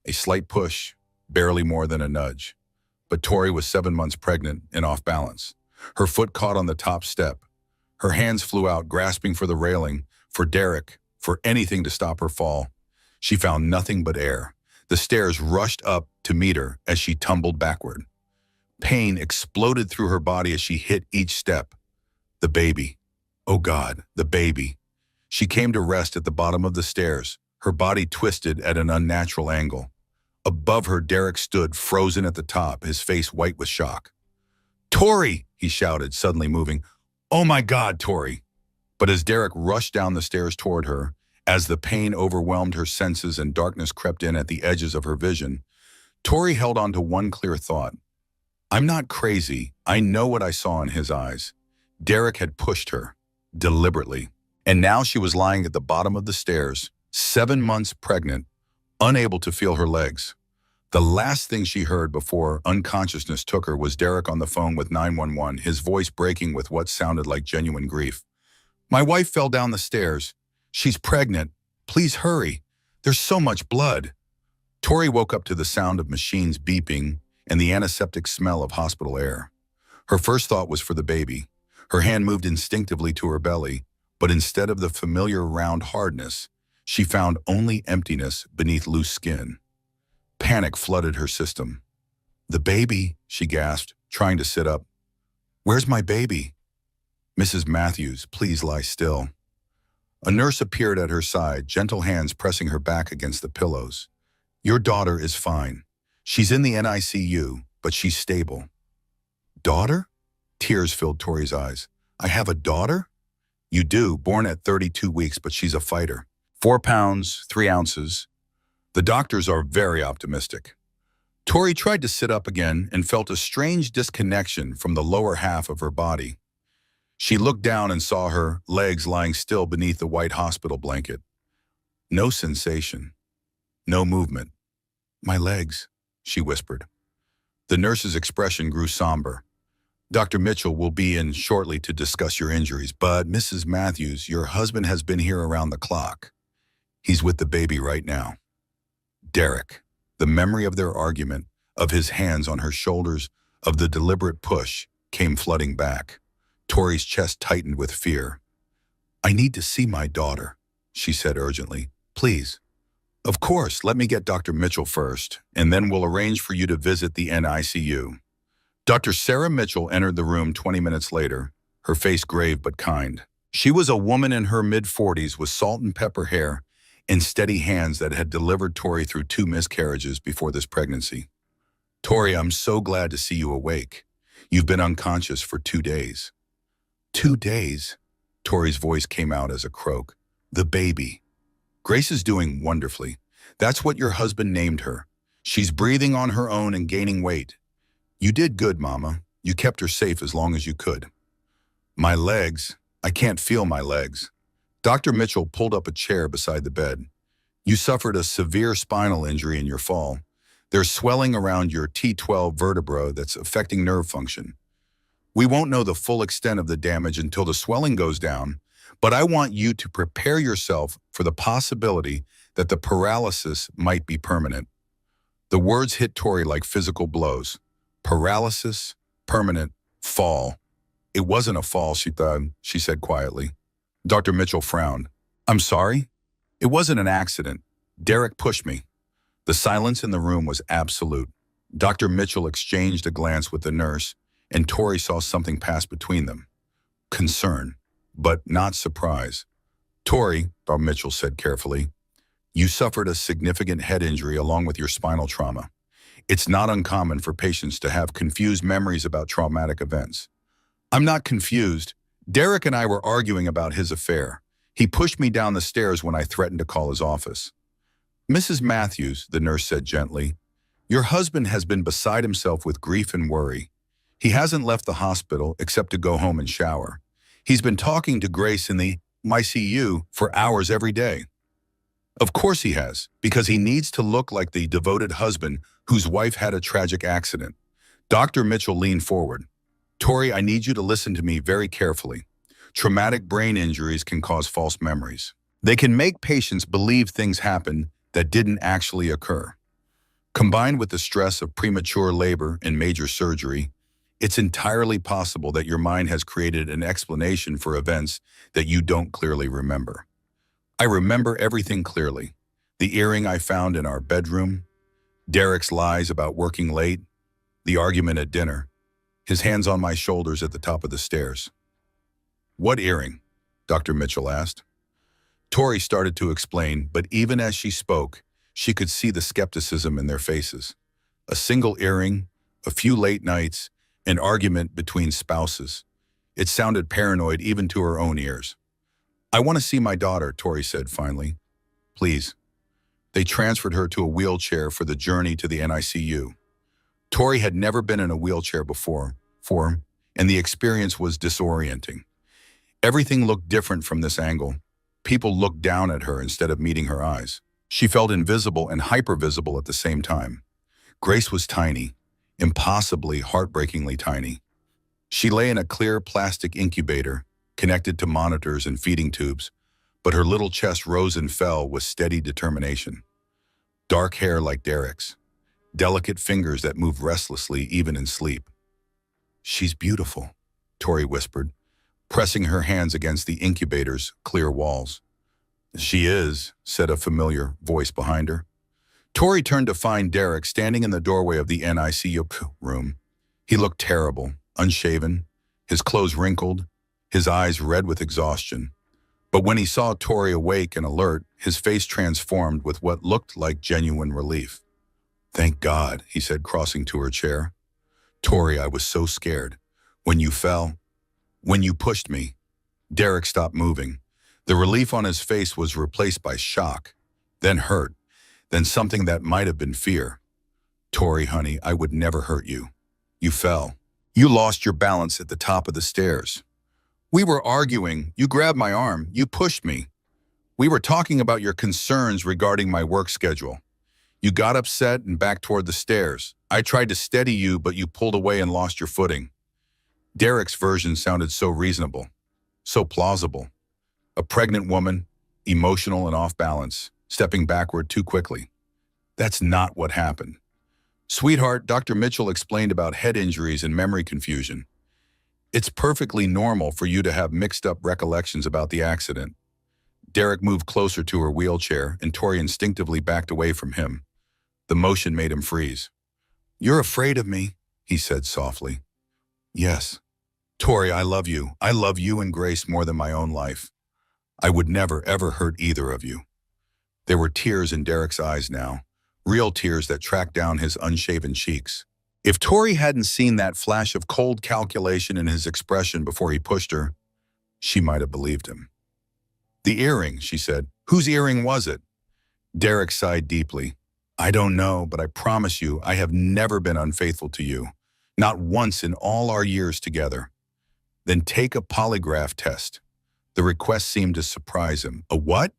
A slight push, barely more than a nudge. But Tori was 7 months pregnant and off balance. Her foot caught on the top step. Her hands flew out, grasping for the railing, for Derek, for anything to stop her fall. She found nothing but air. The stairs rushed up to meet her as she tumbled backward. Pain exploded through her body as she hit each step. The baby. Oh God, the baby. She came to rest at the bottom of the stairs, her body twisted at an unnatural angle. Above her, Derek stood, frozen at the top, his face white with shock. "Tori!" he shouted, suddenly moving. "Oh my God, Tori!" But as Derek rushed down the stairs toward her, as the pain overwhelmed her senses and darkness crept in at the edges of her vision, Tori held on to one clear thought. I'm not crazy. I know what I saw in his eyes. Derek had pushed her, deliberately. And now she was lying at the bottom of the stairs, 7 months pregnant, unable to feel her legs. The last thing she heard before unconsciousness took her was Derek on the phone with 911, his voice breaking with what sounded like genuine grief. "My wife fell down the stairs. She's pregnant. Please hurry. There's so much blood." Tori woke up to the sound of machines beeping and the antiseptic smell of hospital air. Her first thought was for the baby. Her hand moved instinctively to her belly, but instead of the familiar round hardness, she found only emptiness beneath loose skin. Panic flooded her system. "The baby," she gasped, trying to sit up. "Where's my baby?" "Mrs. Matthews, please lie still." A nurse appeared at her side, gentle hands pressing her back against the pillows. "Your daughter is fine. She's in the NICU, but she's stable." "Daughter?" Tears filled Tori's eyes. "I have a daughter?" "You do, born at 32 weeks, but she's a fighter. 4 pounds, 3 ounces. The doctors are very optimistic." Tori tried to sit up again and felt a strange disconnection from the lower half of her body. She looked down and saw her legs lying still beneath the white hospital blanket. No sensation. No movement. "My legs," she whispered. The nurse's expression grew somber. "Dr. Mitchell will be in shortly to discuss your injuries, but Mrs. Matthews, your husband has been here around the clock. He's with the baby right now." Derek, the memory of their argument, of his hands on her shoulders, of the deliberate push, came flooding back. Tori's chest tightened with fear. "I need to see my daughter," she said urgently. "Please." "Of course, let me get Dr. Mitchell first, and then we'll arrange for you to visit the NICU." Dr. Sarah Mitchell entered the room 20 minutes later, her face grave but kind. She was a woman in her mid-40s with salt and pepper hair and steady hands that had delivered Tori through 2 miscarriages before this pregnancy. "Tori, I'm so glad to see you awake. You've been unconscious for 2 days." 2 days? Tori's voice came out as a croak. "The baby. Grace is doing wonderfully. That's what your husband named her. She's breathing on her own and gaining weight. You did good, Mama. You kept her safe as long as you could." "My legs. I can't feel my legs." Dr. Mitchell pulled up a chair beside the bed. "You suffered a severe spinal injury in your fall. There's swelling around your T12 vertebra that's affecting nerve function. We won't know the full extent of the damage until the swelling goes down, but I want you to prepare yourself for the possibility that the paralysis might be permanent." The words hit Tori like physical blows. Paralysis, permanent, fall. "It wasn't a fall," she thought, she said quietly. Dr. Mitchell frowned. "I'm sorry? It wasn't an accident. Derek pushed me." The silence in the room was absolute. Dr. Mitchell exchanged a glance with the nurse, and Tori saw something pass between them. Concern, but not surprise. "Tori," Dr. Mitchell said carefully, "you suffered a significant head injury along with your spinal trauma. It's not uncommon for patients to have confused memories about traumatic events." "I'm not confused. Derek and I were arguing about his affair. He pushed me down the stairs when I threatened to call his office." "Mrs. Matthews," the nurse said gently, "your husband has been beside himself with grief and worry. He hasn't left the hospital except to go home and shower. He's been talking to Grace in the ICU for hours every day." "Of course he has, because he needs to look like the devoted husband whose wife had a tragic accident." Dr. Mitchell leaned forward. "Tori, I need you to listen to me very carefully. Traumatic brain injuries can cause false memories. They can make patients believe things happened that didn't actually occur. Combined with the stress of premature labor and major surgery, it's entirely possible that your mind has created an explanation for events that you don't clearly remember. I remember everything clearly. The earring I found in our bedroom, Derek's lies about working late, the argument at dinner, his hands on my shoulders at the top of the stairs. "What earring?" Dr. Mitchell asked. Tori started to explain, but even as she spoke, she could see the skepticism in their faces. A single earring, a few late nights, an argument between spouses. It sounded paranoid even to her own ears. "I want to see my daughter," Tori said finally. "Please." They transferred her to a wheelchair for the journey to the NICU. Tori had never been in a wheelchair before, and the experience was disorienting. Everything looked different from this angle. People looked down at her instead of meeting her eyes. She felt invisible and hypervisible at the same time. Grace was tiny, impossibly, heartbreakingly tiny. She lay in a clear plastic incubator, connected to monitors and feeding tubes, but her little chest rose and fell with steady determination. Dark hair like Derek's, delicate fingers that moved restlessly even in sleep. "She's beautiful," Tori whispered, pressing her hands against the incubator's clear walls. "She is," said a familiar voice behind her. Tori turned to find Derek standing in the doorway of the NICU room. He looked terrible, unshaven, his clothes wrinkled, his eyes red with exhaustion. But when he saw Tori awake and alert, his face transformed with what looked like genuine relief. "Thank God," he said, crossing to her chair. "Tori, I was so scared. When you fell, when you pushed me." Derek stopped moving. The relief on his face was replaced by shock, then hurt, then something that might have been fear. "Tori, honey, I would never hurt you. You fell. You lost your balance at the top of the stairs. We were arguing. You grabbed my arm. You pushed me. We were talking about your concerns regarding my work schedule. You got upset and backed toward the stairs. I tried to steady you, but you pulled away and lost your footing." Derek's version sounded so reasonable, so plausible. A pregnant woman, emotional and off balance, stepping backward too quickly. That's not what happened. "Sweetheart," Dr. Mitchell explained about head injuries and memory confusion. "It's perfectly normal for you to have mixed up recollections about the accident." Derek moved closer to her wheelchair, and Tori instinctively backed away from him. The motion made him freeze. "You're afraid of me," he said softly. "Yes. Tori, I love you. I love you and Grace more than my own life. I would never, ever hurt either of you." There were tears in Derek's eyes now, real tears that tracked down his unshaven cheeks. If Tori hadn't seen that flash of cold calculation in his expression before he pushed her, she might have believed him. "The earring," she said. "Whose earring was it?" Derek sighed deeply. "I don't know, but I promise you I have never been unfaithful to you. Not once in all our years together." "Then take a polygraph test." The request seemed to surprise him. "A what?"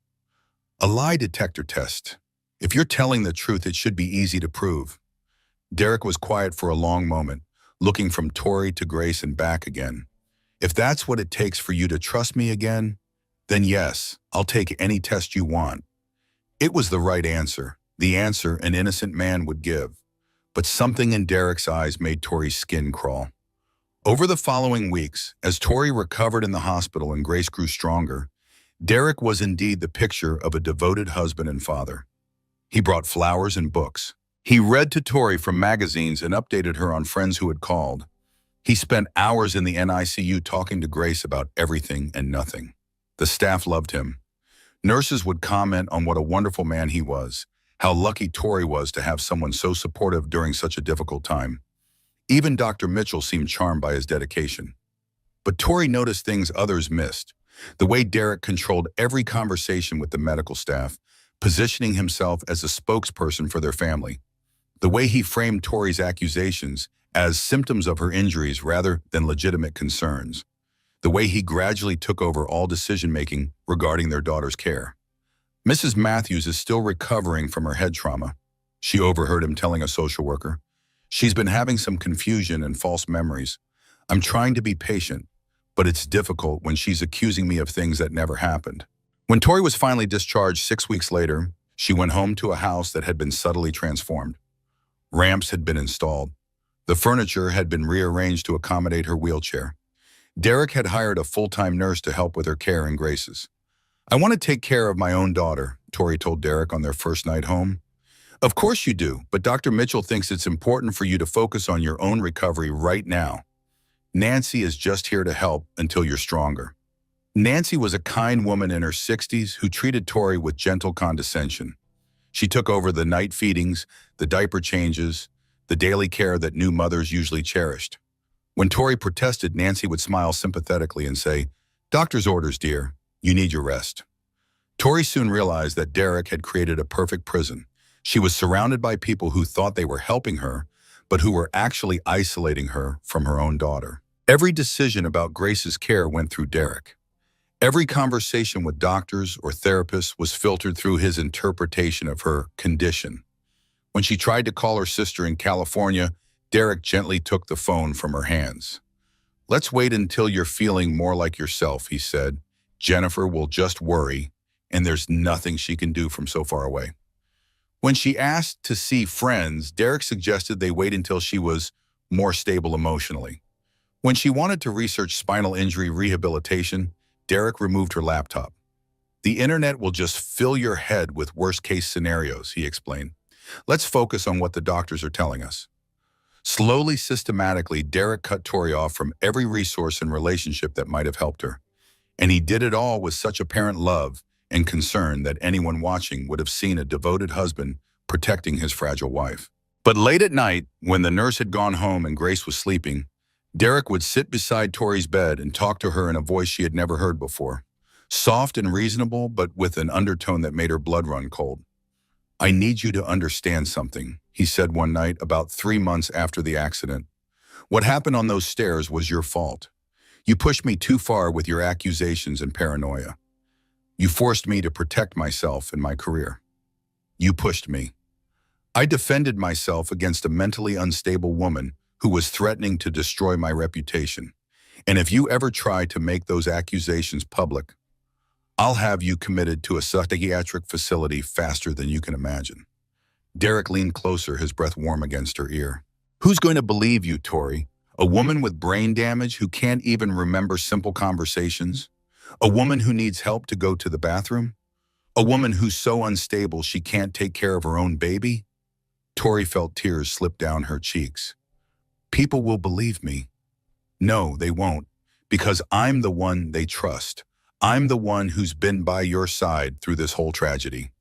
"A lie detector test. If you're telling the truth, it should be easy to prove." Derek was quiet for a long moment, looking from Tori to Grace and back again. "If that's what it takes for you to trust me again, then yes, I'll take any test you want." It was the right answer, the answer an innocent man would give. But something in Derek's eyes made Tori's skin crawl. Over the following weeks, as Tori recovered in the hospital and Grace grew stronger, Derek was indeed the picture of a devoted husband and father. He brought flowers and books. He read to Tori from magazines and updated her on friends who had called. He spent hours in the NICU talking to Grace about everything and nothing. The staff loved him. Nurses would comment on what a wonderful man he was, how lucky Tori was to have someone so supportive during such a difficult time. Even Dr. Mitchell seemed charmed by his dedication. But Tori noticed things others missed. The way Derek controlled every conversation with the medical staff, positioning himself as a spokesperson for their family. The way he framed Tori's accusations as symptoms of her injuries rather than legitimate concerns. The way he gradually took over all decision-making regarding their daughter's care. "Mrs. Matthews is still recovering from her head trauma," she overheard him telling a social worker. "She's been having some confusion and false memories. I'm trying to be patient, but it's difficult when she's accusing me of things that never happened. When Tori was finally discharged 6 weeks later, she went home to a house that had been subtly transformed. Ramps had been installed. The furniture had been rearranged to accommodate her wheelchair. Derek had hired a full-time nurse to help with her care and graces. "I want to take care of my own daughter," Tori told Derek on their first night home. "Of course you do, but Dr. Mitchell thinks it's important for you to focus on your own recovery right now. Nancy is just here to help until you're stronger." Nancy was a kind woman in her 60s who treated Tori with gentle condescension. She took over the night feedings, the diaper changes, the daily care that new mothers usually cherished. When Tori protested, Nancy would smile sympathetically and say, "Doctor's orders, dear. You need your rest." Tori soon realized that Derek had created a perfect prison. She was surrounded by people who thought they were helping her, but who were actually isolating her from her own daughter. Every decision about Grace's care went through Derek. Every conversation with doctors or therapists was filtered through his interpretation of her condition. When she tried to call her sister in California, Derek gently took the phone from her hands. "Let's wait until you're feeling more like yourself," he said. "Jennifer will just worry, and there's nothing she can do from so far away." When she asked to see friends, Derek suggested they wait until she was more stable emotionally. When she wanted to research spinal injury rehabilitation, Derek removed her laptop. "The internet will just fill your head with worst-case scenarios," he explained. "Let's focus on what the doctors are telling us." Slowly, systematically, Derek cut Tori off from every resource and relationship that might have helped her. And he did it all with such apparent love and concern that anyone watching would have seen a devoted husband protecting his fragile wife. But late at night, when the nurse had gone home and Grace was sleeping, Derek would sit beside Tori's bed and talk to her in a voice she had never heard before. Soft and reasonable, but with an undertone that made her blood run cold. "I need you to understand something," he said one night about 3 months after the accident. "What happened on those stairs was your fault. You pushed me too far with your accusations and paranoia. You forced me to protect myself and my career. You pushed me. I defended myself against a mentally unstable woman who was threatening to destroy my reputation. And if you ever try to make those accusations public, I'll have you committed to a psychiatric facility faster than you can imagine." Derek leaned closer, his breath warm against her ear. "Who's going to believe you, Tori? A woman with brain damage who can't even remember simple conversations? A woman who needs help to go to the bathroom? A woman who's so unstable she can't take care of her own baby?" Tori felt tears slip down her cheeks. "People will believe me." "No, they won't, because I'm the one they trust. I'm the one who's been by your side through this whole tragedy.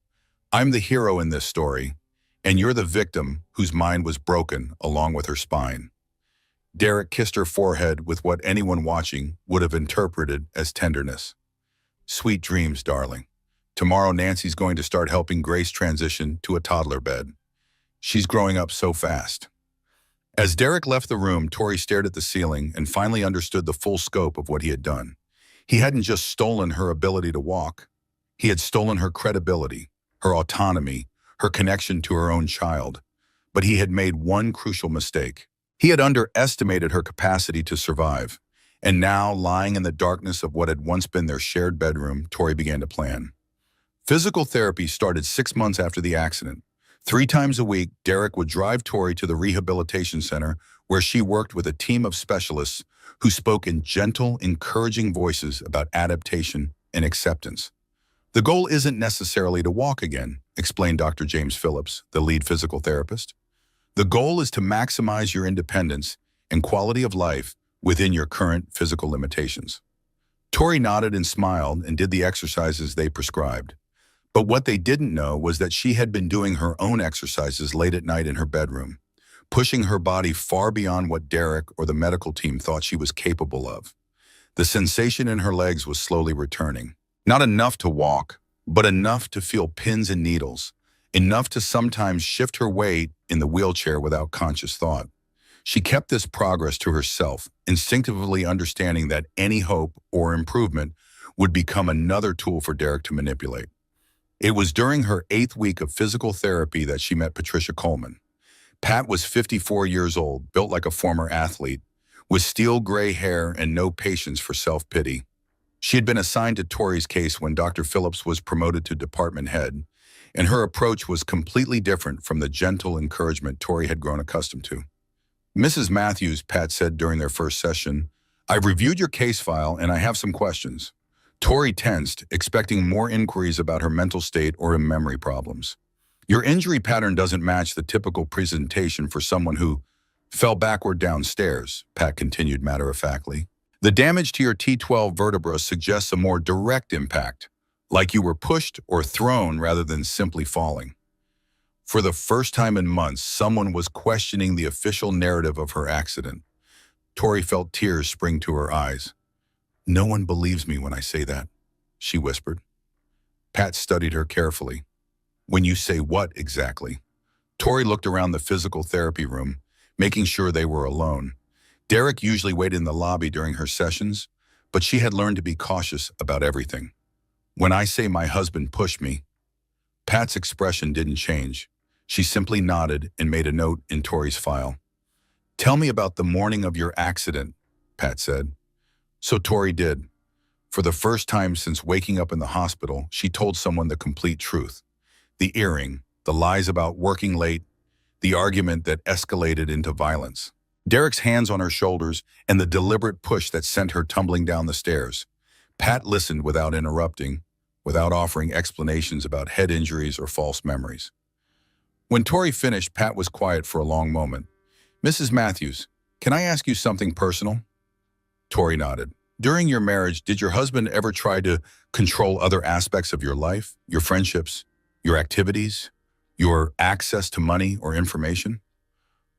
I'm the hero in this story, and you're the victim whose mind was broken along with her spine." Derek kissed her forehead with what anyone watching would have interpreted as tenderness. "Sweet dreams, darling. Tomorrow Nancy's going to start helping Grace transition to a toddler bed. She's growing up so fast." As Derek left the room, Tori stared at the ceiling and finally understood the full scope of what he had done. He hadn't just stolen her ability to walk. He had stolen her credibility, her autonomy, her connection to her own child. But he had made one crucial mistake. He had underestimated her capacity to survive. And now, lying in the darkness of what had once been their shared bedroom, Tori began to plan. Physical therapy started 6 months after the accident. 3 times a week, Derek would drive Tori to the rehabilitation center where she worked with a team of specialists who spoke in gentle, encouraging voices about adaptation and acceptance. "The goal isn't necessarily to walk again," explained Dr. James Phillips, the lead physical therapist. "The goal is to maximize your independence and quality of life within your current physical limitations." Tori nodded and smiled and did the exercises they prescribed. But what they didn't know was that she had been doing her own exercises late at night in her bedroom, pushing her body far beyond what Derek or the medical team thought she was capable of. The sensation in her legs was slowly returning. Not enough to walk, but enough to feel pins and needles, enough to sometimes shift her weight in the wheelchair without conscious thought. She kept this progress to herself, instinctively understanding that any hope or improvement would become another tool for Derek to manipulate. It was during her 8th week of physical therapy that she met Patricia Coleman. Pat was 54 years old, built like a former athlete, with steel gray hair and no patience for self-pity. She had been assigned to Tori's case when Dr. Phillips was promoted to department head, and her approach was completely different from the gentle encouragement Tori had grown accustomed to. Mrs. Matthews, Pat said during their first session, "I've reviewed your case file and I have some questions." Tori tensed, expecting more inquiries about her mental state or her memory problems. "Your injury pattern doesn't match the typical presentation for someone who fell backward downstairs," Pat continued matter-of-factly. "The damage to your T12 vertebra suggests a more direct impact, like you were pushed or thrown rather than simply falling." For the first time in months, someone was questioning the official narrative of her accident. Tori felt tears spring to her eyes. "No one believes me when I say that," she whispered. Pat studied her carefully. "When you say what exactly?" Tori looked around the physical therapy room, making sure they were alone. Derek usually waited in the lobby during her sessions, but she had learned to be cautious about everything. "When I say my husband pushed me." Pat's expression didn't change. She simply nodded and made a note in Tori's file. "Tell me about the morning of your accident," Pat said. So Tori did. For the first time since waking up in the hospital, she told someone the complete truth. The earring, the lies about working late, the argument that escalated into violence. Derek's hands on her shoulders and the deliberate push that sent her tumbling down the stairs. Pat listened without interrupting, without offering explanations about head injuries or false memories. When Tori finished, Pat was quiet for a long moment. "Mrs. Matthews, can I ask you something personal?" Tori nodded. "During your marriage, did your husband ever try to control other aspects of your life, your friendships, your activities, your access to money or information?"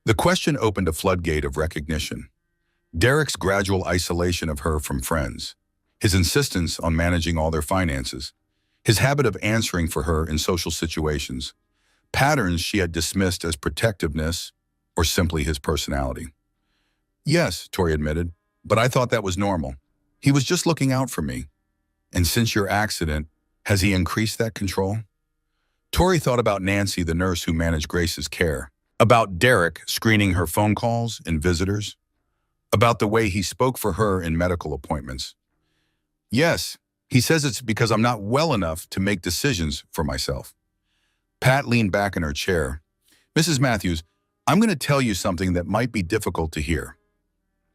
The question opened a floodgate of recognition. Derek's gradual isolation of her from friends, his insistence on managing all their finances, his habit of answering for her in social situations, patterns she had dismissed as protectiveness or simply his personality. "Yes," Tori admitted, "but I thought that was normal. He was just looking out for me. And since your accident, has he increased that control?" Tori thought about Nancy, the nurse who managed Grace's care, about Derek screening her phone calls and visitors, about the way he spoke for her in medical appointments. "Yes, he says it's because I'm not well enough to make decisions for myself." Pat leaned back in her chair. "Mrs. Matthews, I'm going to tell you something that might be difficult to hear.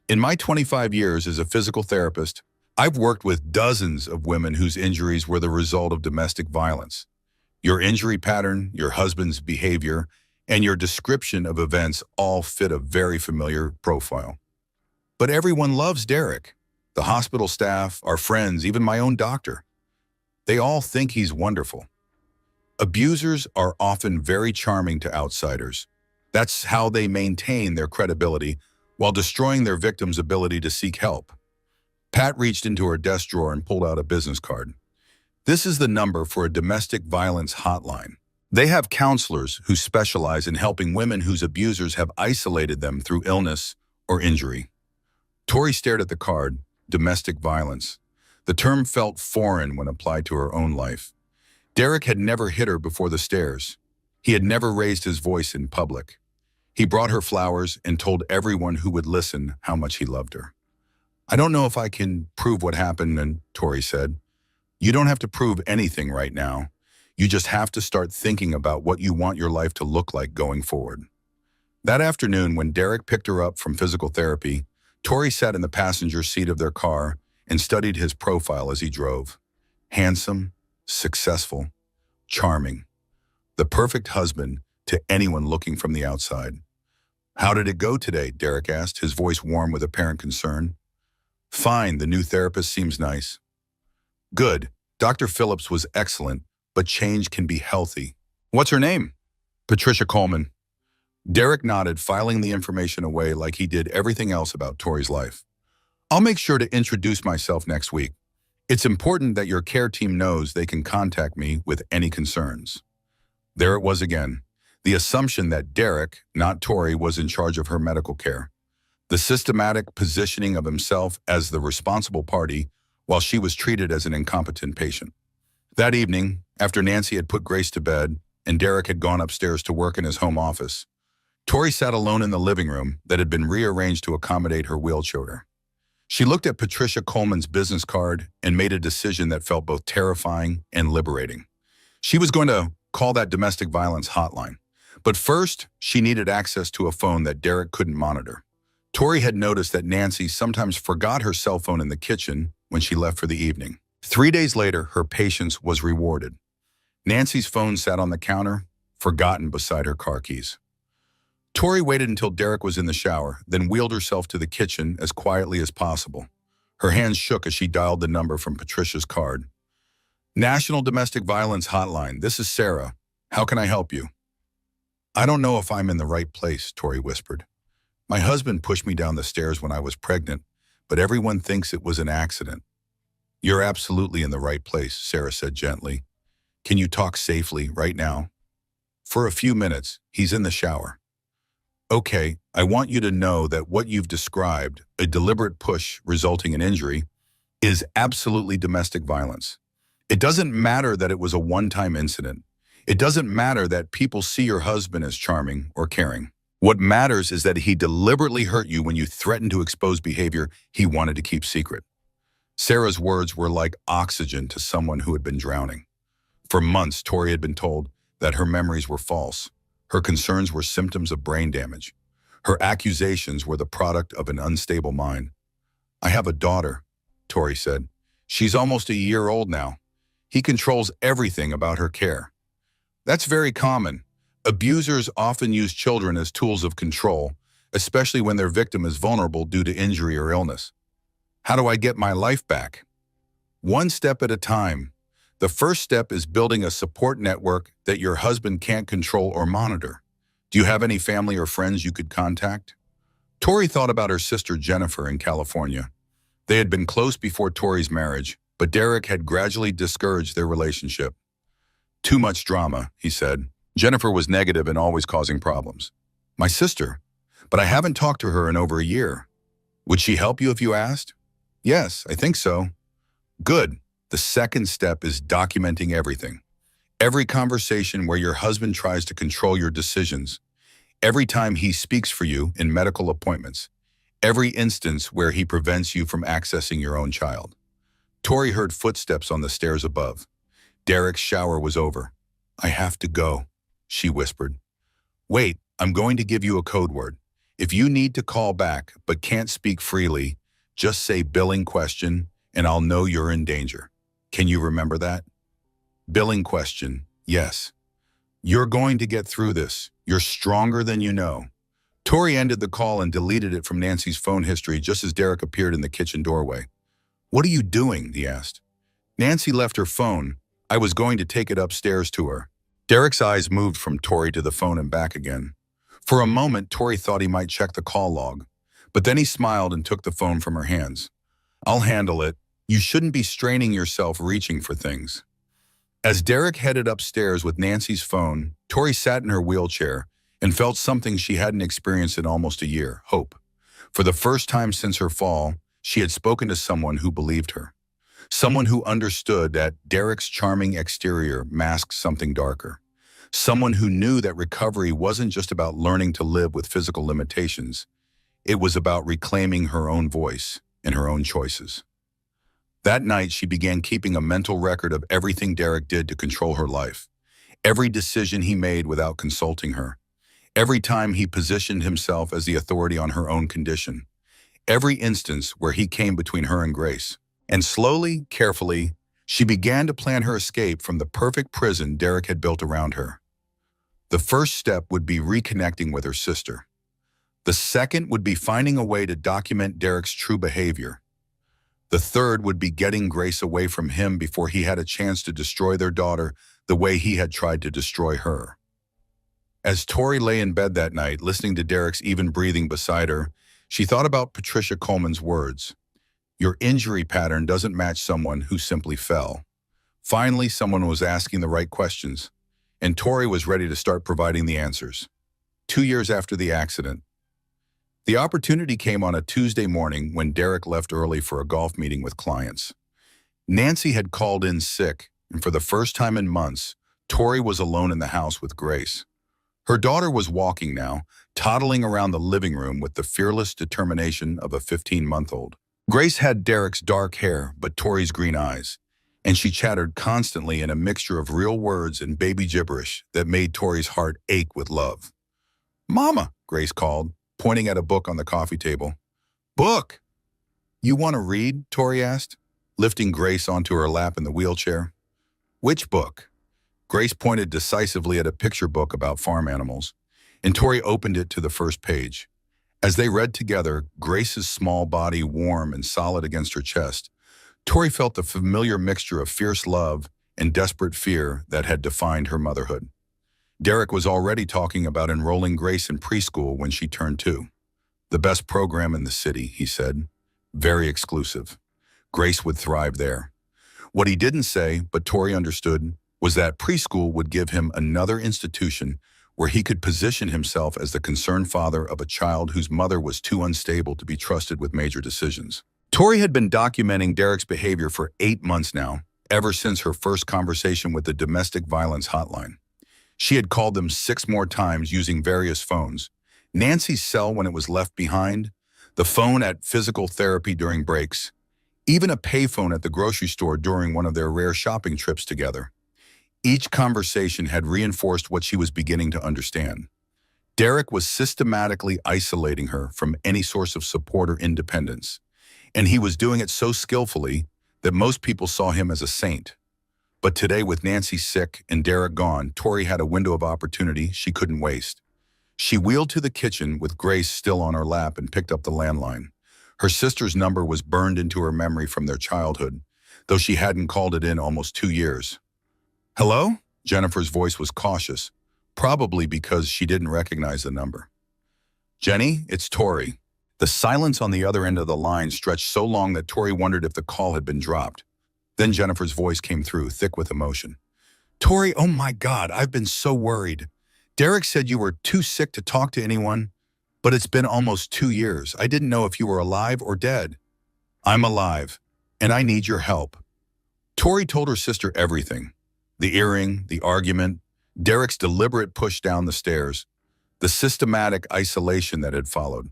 In my 25 years as a physical therapist, I've worked with dozens of women whose injuries were the result of domestic violence. Your injury pattern, your husband's behavior, and your description of events all fit a very familiar profile. But everyone loves Derek. The hospital staff, our friends, even my own doctor. They all think he's wonderful. Abusers are often very charming to outsiders. That's how they maintain their credibility while destroying their victims' ability to seek help." Pat reached into her desk drawer and pulled out a business card. "This is the number for a domestic violence hotline. They have counselors who specialize in helping women whose abusers have isolated them through illness or injury." Tori stared at the card, domestic violence. The term felt foreign when applied to her own life. Derek had never hit her before the stairs. He had never raised his voice in public. He brought her flowers and told everyone who would listen how much he loved her. "I don't know if I can prove what happened," and Tori said. "You don't have to prove anything right now. You just have to start thinking about what you want your life to look like going forward." That afternoon, when Derek picked her up from physical therapy, Tori sat in the passenger seat of their car and studied his profile as he drove. Handsome, successful, charming. The perfect husband to anyone looking from the outside. "How did it go today?" Derek asked, his voice warm with apparent concern. "Fine, the new therapist seems nice." "Good. Dr. Phillips was excellent, but change can be healthy." "What's her name?" "Patricia Coleman." Derek nodded, filing the information away like he did everything else about Tori's life. "I'll make sure to introduce myself next week. It's important that your care team knows they can contact me with any concerns." There it was again. The assumption that Derek, not Tori, was in charge of her medical care. The systematic positioning of himself as the responsible party while she was treated as an incompetent patient. That evening, after Nancy had put Grace to bed and Derek had gone upstairs to work in his home office, Tori sat alone in the living room that had been rearranged to accommodate her wheelchair. She looked at Patricia Coleman's business card and made a decision that felt both terrifying and liberating. She was going to call that domestic violence hotline. But first, she needed access to a phone that Derek couldn't monitor. Tori had noticed that Nancy sometimes forgot her cell phone in the kitchen when she left for the evening. 3 days later, her patience was rewarded. Nancy's phone sat on the counter, forgotten beside her car keys. Tori waited until Derek was in the shower, then wheeled herself to the kitchen as quietly as possible. Her hands shook as she dialed the number from Patricia's card. National Domestic Violence Hotline, this is Sarah. How can I help you? I don't know if I'm in the right place, Tori whispered. My husband pushed me down the stairs when I was pregnant, but everyone thinks it was an accident. You're absolutely in the right place, Sarah said gently. Can you talk safely right now? For a few minutes, he's in the shower. Okay, I want you to know that what you've described, a deliberate push resulting in injury, is absolutely domestic violence. It doesn't matter that it was a one-time incident. It doesn't matter that people see your husband as charming or caring. What matters is that he deliberately hurt you when you threatened to expose behavior he wanted to keep secret. Sarah's words were like oxygen to someone who had been drowning. For months, Tori had been told that her memories were false. Her concerns were symptoms of brain damage. Her accusations were the product of an unstable mind. I have a daughter, Tori said. She's almost a year old now. He controls everything about her care. That's very common. Abusers often use children as tools of control, especially when their victim is vulnerable due to injury or illness. How do I get my life back? One step at a time. The first step is building a support network that your husband can't control or monitor. Do you have any family or friends you could contact? Tori thought about her sister Jennifer in California. They had been close before Tori's marriage, but Derek had gradually discouraged their relationship. Too much drama, he said. Jennifer was negative and always causing problems. My sister, but I haven't talked to her in over a year. Would she help you if you asked? Yes, I think so. Good. The second step is documenting everything. Every conversation where your husband tries to control your decisions, every time he speaks for you in medical appointments, every instance where he prevents you from accessing your own child. Tori heard footsteps on the stairs above. Derek's shower was over. I have to go, she whispered. Wait, I'm going to give you a code word. If you need to call back but can't speak freely, just say billing question and I'll know you're in danger. Can you remember that? Billing question, yes. You're going to get through this. You're stronger than you know. Tori ended the call and deleted it from Nancy's phone history just as Derek appeared in the kitchen doorway. What are you doing? He asked. Nancy left her phone. I was going to take it upstairs to her. Derek's eyes moved from Tori to the phone and back again. For a moment, Tori thought he might check the call log, but then he smiled and took the phone from her hands. I'll handle it. You shouldn't be straining yourself reaching for things. As Derek headed upstairs with Nancy's phone, Tori sat in her wheelchair and felt something she hadn't experienced in almost a year, hope. For the first time since her fall, she had spoken to someone who believed her. Someone who understood that Derek's charming exterior masked something darker. Someone who knew that recovery wasn't just about learning to live with physical limitations. It was about reclaiming her own voice and her own choices. That night, she began keeping a mental record of everything Derek did to control her life. Every decision he made without consulting her. Every time he positioned himself as the authority on her own condition. Every instance where he came between her and grace. And slowly, carefully, she began to plan her escape from the perfect prison Derek had built around her. The first step would be reconnecting with her sister. The second would be finding a way to document Derek's true behavior. The third would be getting Grace away from him before he had a chance to destroy their daughter the way he had tried to destroy her. As Tori lay in bed that night, listening to Derek's even breathing beside her, she thought about Patricia Coleman's words. Your injury pattern doesn't match someone who simply fell. Finally, someone was asking the right questions, and Tori was ready to start providing the answers. 2 years after the accident, the opportunity came on a Tuesday morning when Derek left early for a golf meeting with clients. Nancy had called in sick, and for the first time in months, Tori was alone in the house with Grace. Her daughter was walking now, toddling around the living room with the fearless determination of a 15-month-old. Grace had Derek's dark hair but Tori's green eyes, and she chattered constantly in a mixture of real words and baby gibberish that made Tori's heart ache with love. "Mama," Grace called, pointing at a book on the coffee table. "Book! You want to read?" Tori asked, lifting Grace onto her lap in the wheelchair. "Which book?" Grace pointed decisively at a picture book about farm animals, and Tori opened it to the first page. As they read together, Grace's small body warm and solid against her chest, Tori felt the familiar mixture of fierce love and desperate fear that had defined her motherhood. Derek was already talking about enrolling Grace in preschool when she turned 2. "The best program in the city," he said. "Very exclusive. Grace would thrive there." What he didn't say, but Tori understood, was that preschool would give him another institution where he could position himself as the concerned father of a child whose mother was too unstable to be trusted with major decisions. Tori had been documenting Derek's behavior for 8 months now, ever since her first conversation with the domestic violence hotline. She had called them 6 more times using various phones: Nancy's cell when it was left behind, the phone at physical therapy during breaks, even a payphone at the grocery store during one of their rare shopping trips together. Each conversation had reinforced what she was beginning to understand. Derek was systematically isolating her from any source of support or independence, and he was doing it so skillfully that most people saw him as a saint. But today, with Nancy sick and Derek gone, Tori had a window of opportunity she couldn't waste. She wheeled to the kitchen with Grace still on her lap and picked up the landline. Her sister's number was burned into her memory from their childhood, though she hadn't called it in almost 2 years. "Hello?" Jennifer's voice was cautious, probably because she didn't recognize the number. "Jenny, it's Tori." The silence on the other end of the line stretched so long that Tori wondered if the call had been dropped. Then Jennifer's voice came through, thick with emotion. "Tori, oh my God, I've been so worried. Derek said you were too sick to talk to anyone, but it's been almost 2 years. I didn't know if you were alive or dead." "I'm alive, and I need your help." Tori told her sister everything. The earring, the argument, Derek's deliberate push down the stairs, the systematic isolation that had followed,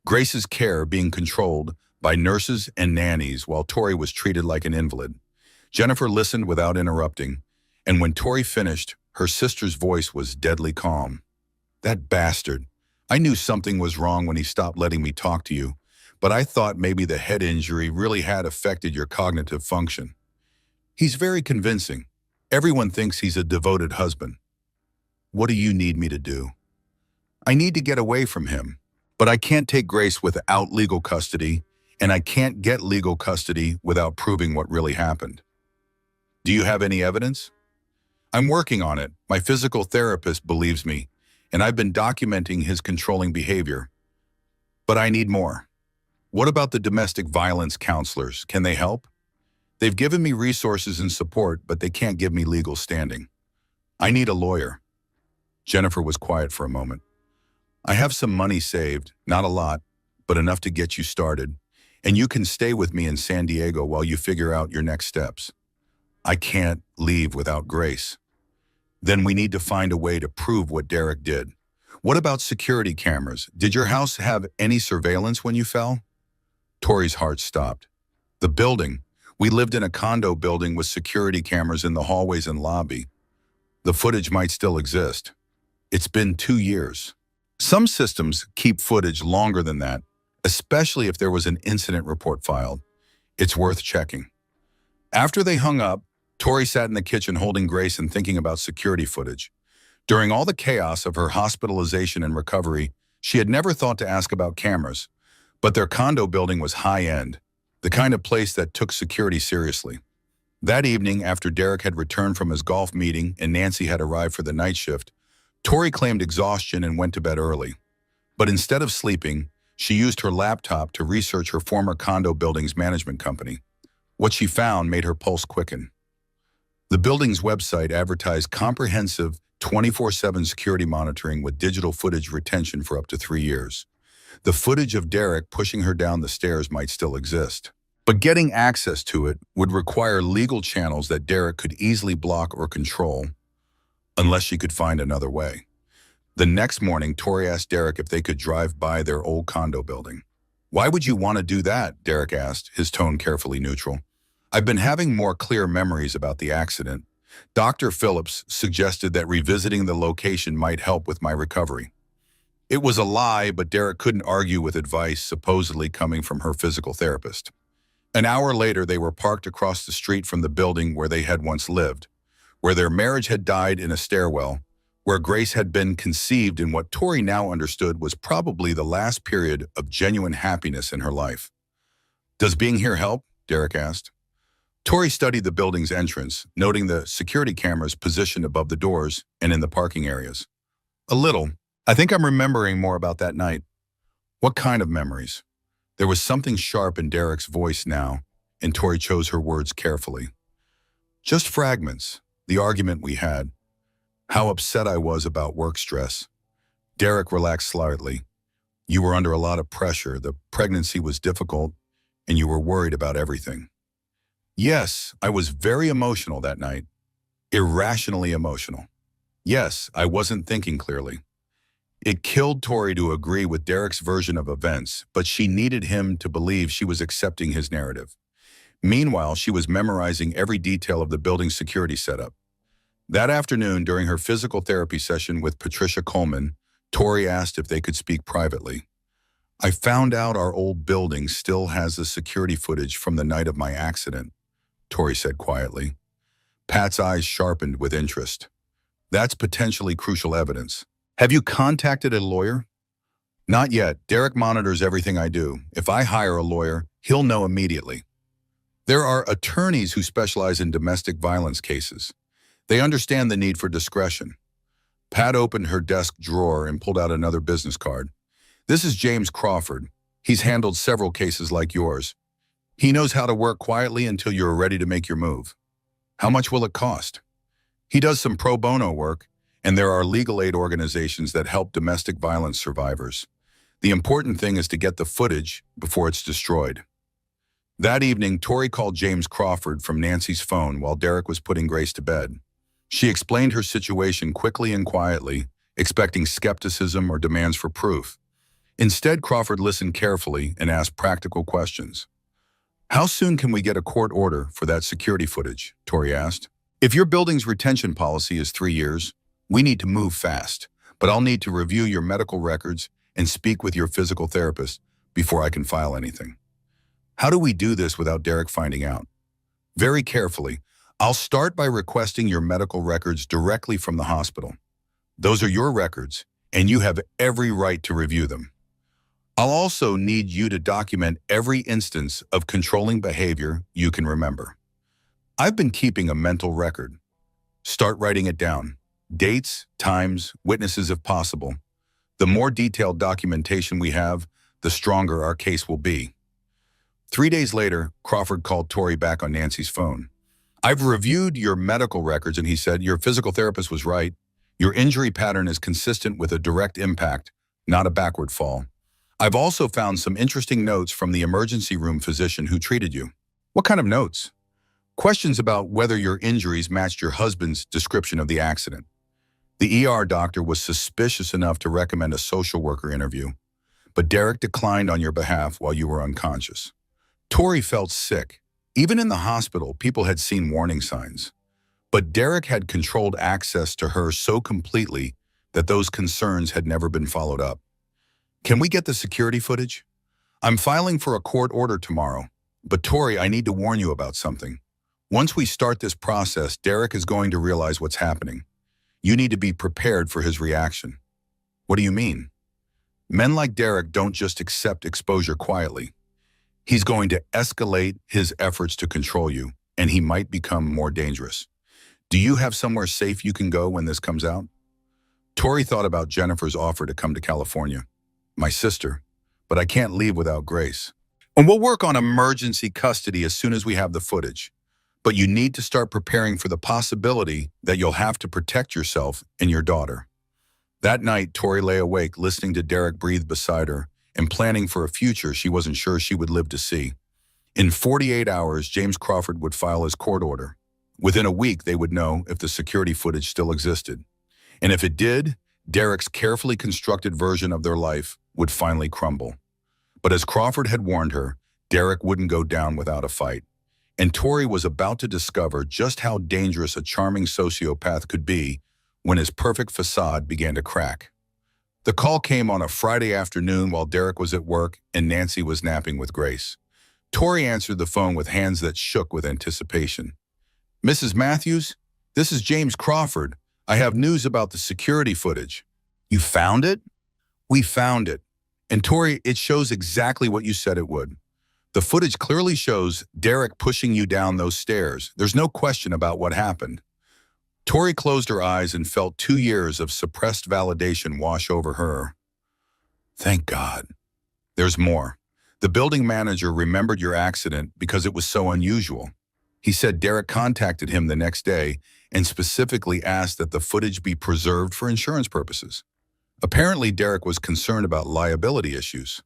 Grace's care being controlled by nurses and nannies while Tori was treated like an invalid. Jennifer listened without interrupting, and when Tori finished, her sister's voice was deadly calm. "That bastard. I knew something was wrong when he stopped letting me talk to you, but I thought maybe the head injury really had affected your cognitive function. He's very convincing. Everyone thinks he's a devoted husband. What do you need me to do?" "I need to get away from him, but I can't take Grace without legal custody, and I can't get legal custody without proving what really happened." "Do you have any evidence?" "I'm working on it. My physical therapist believes me, and I've been documenting his controlling behavior. But I need more." "What about the domestic violence counselors? Can they help?" "They've given me resources and support, but they can't give me legal standing. I need a lawyer." Jennifer was quiet for a moment. "I have some money saved, not a lot, but enough to get you started, and you can stay with me in San Diego while you figure out your next steps." "I can't leave without Grace." "Then we need to find a way to prove what Derek did. What about security cameras? Did your house have any surveillance when you fell?" Tori's heart stopped. "The building. We lived in a condo building with security cameras in the hallways and lobby. The footage might still exist. It's been 2 years. Some systems keep footage longer than that, especially if there was an incident report filed. It's worth checking." After they hung up, Tori sat in the kitchen holding Grace and thinking about security footage. During all the chaos of her hospitalization and recovery, she had never thought to ask about cameras, but their condo building was high-end, the kind of place that took security seriously. That evening, after Derek had returned from his golf meeting and Nancy had arrived for the night shift, Tori claimed exhaustion and went to bed early. But instead of sleeping, she used her laptop to research her former condo building's management company. What she found made her pulse quicken. The building's website advertised comprehensive 24/7 security monitoring with digital footage retention for up to 3 years. The footage of Derek pushing her down the stairs might still exist, but getting access to it would require legal channels that Derek could easily block or control, unless she could find another way. The next morning, Tori asked Derek if they could drive by their old condo building. Why would you want to do that? Derek asked, his tone carefully neutral. I've been having more clear memories about the accident. Dr. Phillips suggested that revisiting the location might help with my recovery. It was a lie, but Derek couldn't argue with advice supposedly coming from her physical therapist. An hour later, they were parked across the street from the building where they had once lived, where their marriage had died in a stairwell, where Grace had been conceived in what Tori now understood was probably the last period of genuine happiness in her life. Does being here help? Derek asked. Tori studied the building's entrance, noting the security cameras positioned above the doors and in the parking areas. A little. I think I'm remembering more about that night. What kind of memories? There was something sharp in Derek's voice now, and Tori chose her words carefully. Just fragments. The argument we had. How upset I was about work stress. Derek relaxed slightly. You were under a lot of pressure. The pregnancy was difficult, and you were worried about everything. Yes, I was very emotional that night. Irrationally emotional. Yes, I wasn't thinking clearly. It killed Tori to agree with Derek's version of events, but she needed him to believe she was accepting his narrative. Meanwhile, she was memorizing every detail of the building's security setup. That afternoon, during her physical therapy session with Patricia Coleman, Tori asked if they could speak privately. I found out our old building still has the security footage from the night of my accident, Tori said quietly. Pat's eyes sharpened with interest. That's potentially crucial evidence. Have you contacted a lawyer? Not yet. Derek monitors everything I do. If I hire a lawyer, he'll know immediately. There are attorneys who specialize in domestic violence cases. They understand the need for discretion. Pat opened her desk drawer and pulled out another business card. This is James Crawford. He's handled several cases like yours. He knows how to work quietly until you're ready to make your move. How much will it cost? He does some pro bono work, and there are legal aid organizations that help domestic violence survivors. The important thing is to get the footage before it's destroyed. That evening, Tori called James Crawford from Nancy's phone while Derek was putting Grace to bed. She explained her situation quickly and quietly, expecting skepticism or demands for proof. Instead, Crawford listened carefully and asked practical questions. How soon can we get a court order for that security footage? Tori asked. If your building's retention policy is 3 years, we need to move fast, but I'll need to review your medical records and speak with your physical therapist before I can file anything. How do we do this without Derek finding out? Very carefully. I'll start by requesting your medical records directly from the hospital. Those are your records, and you have every right to review them. I'll also need you to document every instance of controlling behavior you can remember. I've been keeping a mental record. Start writing it down. Dates, times, witnesses if possible. The more detailed documentation we have, the stronger our case will be. 3 days later, Crawford called Tori back on Nancy's phone. I've reviewed your medical records, and he said your physical therapist was right. Your injury pattern is consistent with a direct impact, not a backward fall. I've also found some interesting notes from the emergency room physician who treated you. What kind of notes? Questions about whether your injuries matched your husband's description of the accident. The ER doctor was suspicious enough to recommend a social worker interview, but Derek declined on your behalf while you were unconscious. Tori felt sick. Even in the hospital, people had seen warning signs. But Derek had controlled access to her so completely that those concerns had never been followed up. Can we get the security footage? I'm filing for a court order tomorrow. But Tori, I need to warn you about something. Once we start this process, Derek is going to realize what's happening. You need to be prepared for his reaction. What do you mean? Men like Derek don't just accept exposure quietly. He's going to escalate his efforts to control you, and he might become more dangerous. Do you have somewhere safe you can go when this comes out? Tori thought about Jennifer's offer to come to California. My sister, but I can't leave without Grace. And we'll work on emergency custody as soon as we have the footage. But you need to start preparing for the possibility that you'll have to protect yourself and your daughter. That night, Tori lay awake listening to Derek breathe beside her and planning for a future she wasn't sure she would live to see. In 48 hours, James Crawford would file his court order. Within a week, they would know if the security footage still existed. And if it did, Derek's carefully constructed version of their life would finally crumble. But as Crawford had warned her, Derek wouldn't go down without a fight. And Tori was about to discover just how dangerous a charming sociopath could be when his perfect facade began to crack. The call came on a Friday afternoon while Derek was at work and Nancy was napping with Grace. Tori answered the phone with hands that shook with anticipation. "Mrs. Matthews, this is James Crawford. I have news about the security footage." "You found it?" "We found it. And Tori, it shows exactly what you said it would. The footage clearly shows Derek pushing you down those stairs. There's no question about what happened." Tori closed her eyes and felt 2 years of suppressed validation wash over her. "Thank God." "There's more. The building manager remembered your accident because it was so unusual. He said Derek contacted him the next day and specifically asked that the footage be preserved for insurance purposes. Apparently, Derek was concerned about liability issues.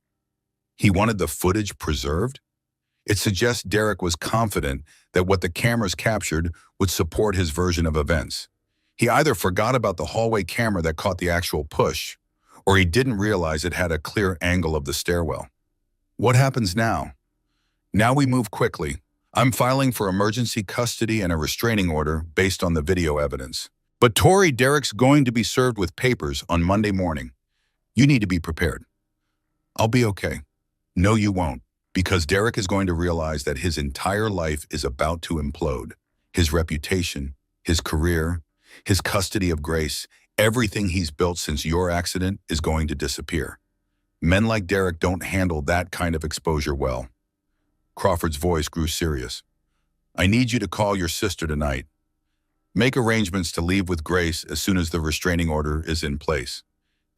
He wanted the footage preserved? It suggests Derek was confident that what the cameras captured would support his version of events. He either forgot about the hallway camera that caught the actual push, or he didn't realize it had a clear angle of the stairwell. What happens now? Now we move quickly. I'm filing for emergency custody and a restraining order based on the video evidence. But Tori, Derek's going to be served with papers on Monday morning. You need to be prepared." "I'll be okay." "No, you won't, because Derek is going to realize that his entire life is about to implode. His reputation, his career, his custody of Grace, everything he's built since your accident is going to disappear. Men like Derek don't handle that kind of exposure well." Crawford's voice grew serious. "I need you to call your sister tonight. Make arrangements to leave with Grace as soon as the restraining order is in place.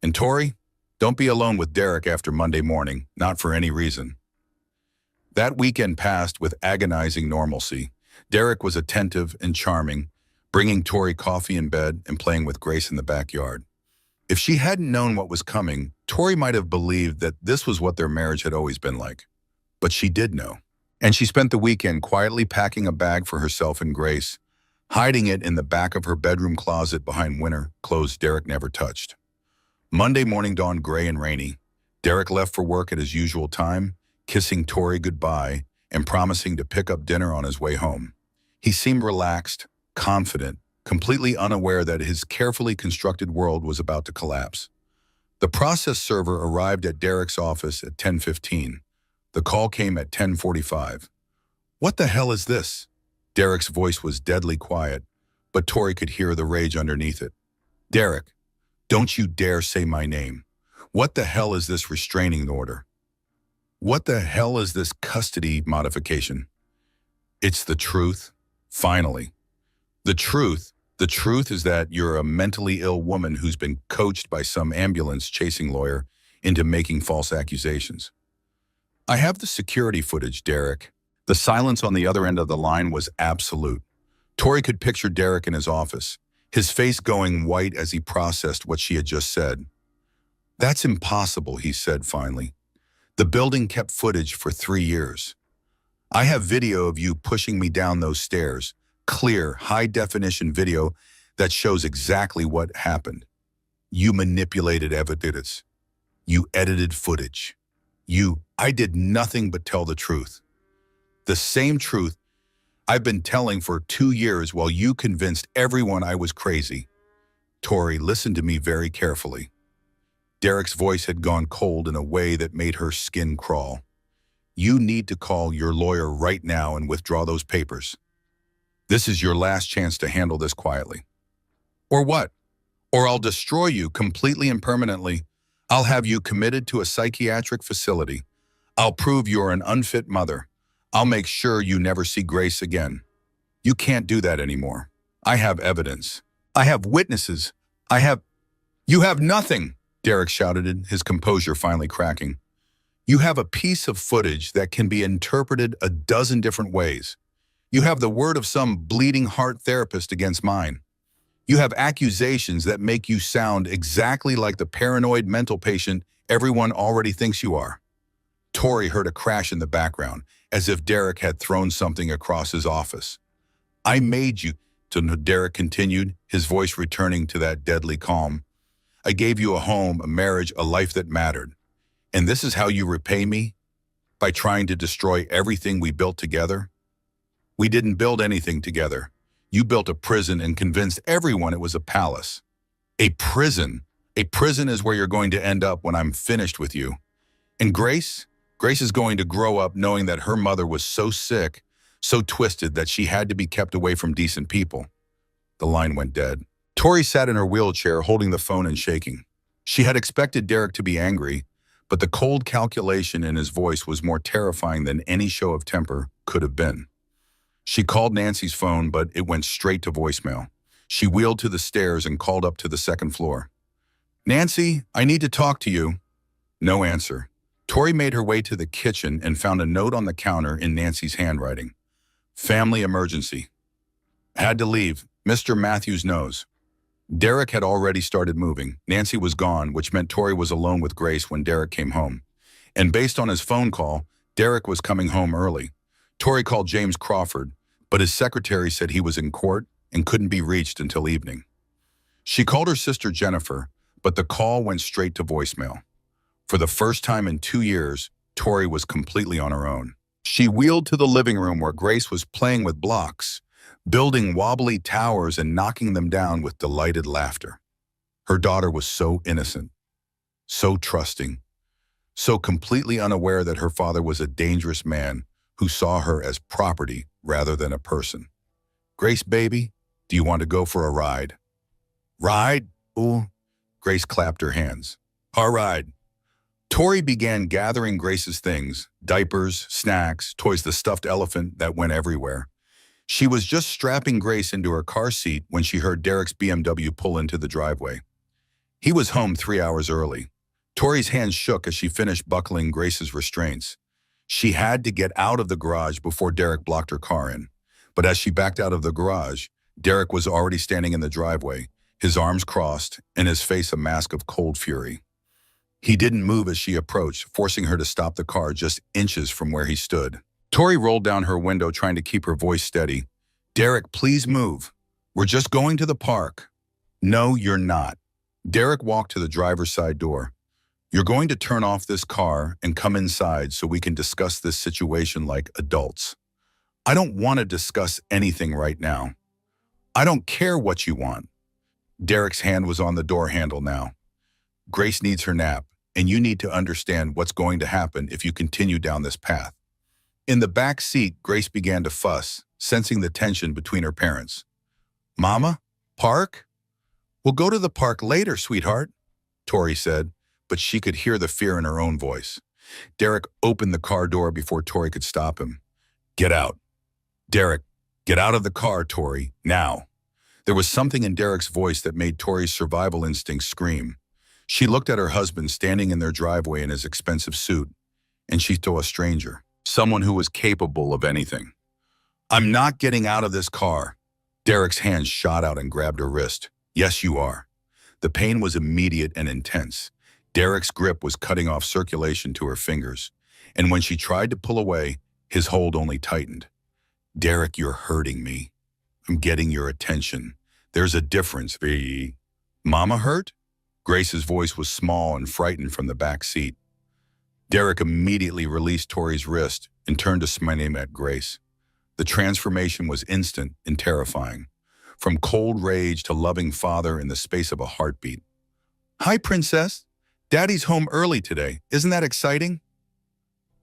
And Tori, don't be alone with Derek after Monday morning, not for any reason." That weekend passed with agonizing normalcy. Derek was attentive and charming, bringing Tori coffee in bed and playing with Grace in the backyard. If she hadn't known what was coming, Tori might have believed that this was what their marriage had always been like. But she did know. And she spent the weekend quietly packing a bag for herself and Grace, hiding it in the back of her bedroom closet behind winter clothes Derek never touched. Monday morning dawned gray and rainy. Derek left for work at his usual time, kissing Tori goodbye and promising to pick up dinner on his way home. He seemed relaxed, confident, completely unaware that his carefully constructed world was about to collapse. The process server arrived at Derek's office at 10:15. The call came at 10:45. "What the hell is this?" Derek's voice was deadly quiet, but Tori could hear the rage underneath it. "Derek, don't you dare say my name. What the hell is this restraining order? What the hell is this custody modification?" "It's the truth, finally. The truth is that you're a mentally ill woman who's been coached by some ambulance-chasing lawyer into making false accusations." "I have the security footage, Derek." The silence on the other end of the line was absolute. Tori could picture Derek in his office, his face going white as he processed what she had just said. "That's impossible," he said finally. "The building kept footage for 3 years. I have video of you pushing me down those stairs, clear, high-definition video that shows exactly what happened. You manipulated evidence. You edited footage. I did nothing but tell the truth. The same truth I've been telling for 2 years while you convinced everyone I was crazy." "Tori, listen to me very carefully." Derek's voice had gone cold in a way that made her skin crawl. "You need to call your lawyer right now and withdraw those papers. This is your last chance to handle this quietly." "Or what? Or I'll destroy you completely and permanently. I'll have you committed to a psychiatric facility. I'll prove you're an unfit mother. I'll make sure you never see Grace again. You can't do that anymore. I have evidence. I have witnesses. You have nothing," Derek shouted, his composure finally cracking. "You have a piece of footage that can be interpreted a dozen different ways. You have the word of some bleeding heart therapist against mine. You have accusations that make you sound exactly like the paranoid mental patient everyone already thinks you are." Tori heard a crash in the background, as if Derek had thrown something across his office. "I made you," Derek continued, his voice returning to that deadly calm. I gave you a home, a marriage, a life that mattered. And this is how you repay me? By trying to destroy everything we built together? We didn't build anything together. You built a prison and convinced everyone it was a palace. A prison. A prison is where you're going to end up when I'm finished with you. And Grace? Grace is going to grow up knowing that her mother was so sick, so twisted that she had to be kept away from decent people. The line went dead. Tori sat in her wheelchair holding the phone and shaking. She had expected Derek to be angry, but the cold calculation in his voice was more terrifying than any show of temper could have been. She called Nancy's phone, but it went straight to voicemail. She wheeled to the stairs and called up to the second floor. "Nancy, I need to talk to you." No answer. Tori made her way to the kitchen and found a note on the counter in Nancy's handwriting. "Family emergency. Had to leave. Mr. Matthews knows." Derek had already started moving. Nancy was gone, which meant Tori was alone with Grace when Derek came home. And based on his phone call, Derek was coming home early. Tori called James Crawford, but his secretary said he was in court and couldn't be reached until evening. She called her sister Jennifer, but the call went straight to voicemail. For the first time in 2 years, Tori was completely on her own. She wheeled to the living room where Grace was playing with blocks, building wobbly towers and knocking them down with delighted laughter. Her daughter was so innocent, so trusting, so completely unaware that her father was a dangerous man who saw her as property rather than a person. "Grace, baby, do you want to go for a ride?" "Ride? Ooh." Grace clapped her hands. "All right." Tori began gathering Grace's things, diapers, snacks, toys, the stuffed elephant that went everywhere. She was just strapping Grace into her car seat when she heard Derek's BMW pull into the driveway. He was home 3 hours early. Tori's hands shook as she finished buckling Grace's restraints. She had to get out of the garage before Derek blocked her car in. But as she backed out of the garage, Derek was already standing in the driveway, his arms crossed and his face a mask of cold fury. He didn't move as she approached, forcing her to stop the car just inches from where he stood. Tori rolled down her window, trying to keep her voice steady. "Derek, please move. We're just going to the park." "No, you're not." Derek walked to the driver's side door. "You're going to turn off this car and come inside so we can discuss this situation like adults." "I don't want to discuss anything right now." "I don't care what you want." Derek's hand was on the door handle now. "Grace needs her nap, and you need to understand what's going to happen if you continue down this path." In the back seat, Grace began to fuss, sensing the tension between her parents. "Mama? Park?" "We'll go to the park later, sweetheart," Tori said, but she could hear the fear in her own voice. Derek opened the car door before Tori could stop him. "Get out." "Derek, get out of the car, Tori, now." There was something in Derek's voice that made Tori's survival instinct scream. She looked at her husband standing in their driveway in his expensive suit, and she saw a stranger, someone who was capable of anything. "I'm not getting out of this car." Derek's hand shot out and grabbed her wrist. "Yes, you are." The pain was immediate and intense. Derek's grip was cutting off circulation to her fingers, and when she tried to pull away, his hold only tightened. "Derek, you're hurting me. I'm getting your attention. There's a difference, V." "Mama hurt?" Grace's voice was small and frightened from the back seat. Derek immediately released Tori's wrist and turned to smile at Grace. The transformation was instant and terrifying, from cold rage to loving father in the space of a heartbeat. "Hi, Princess. Daddy's home early today. Isn't that exciting?"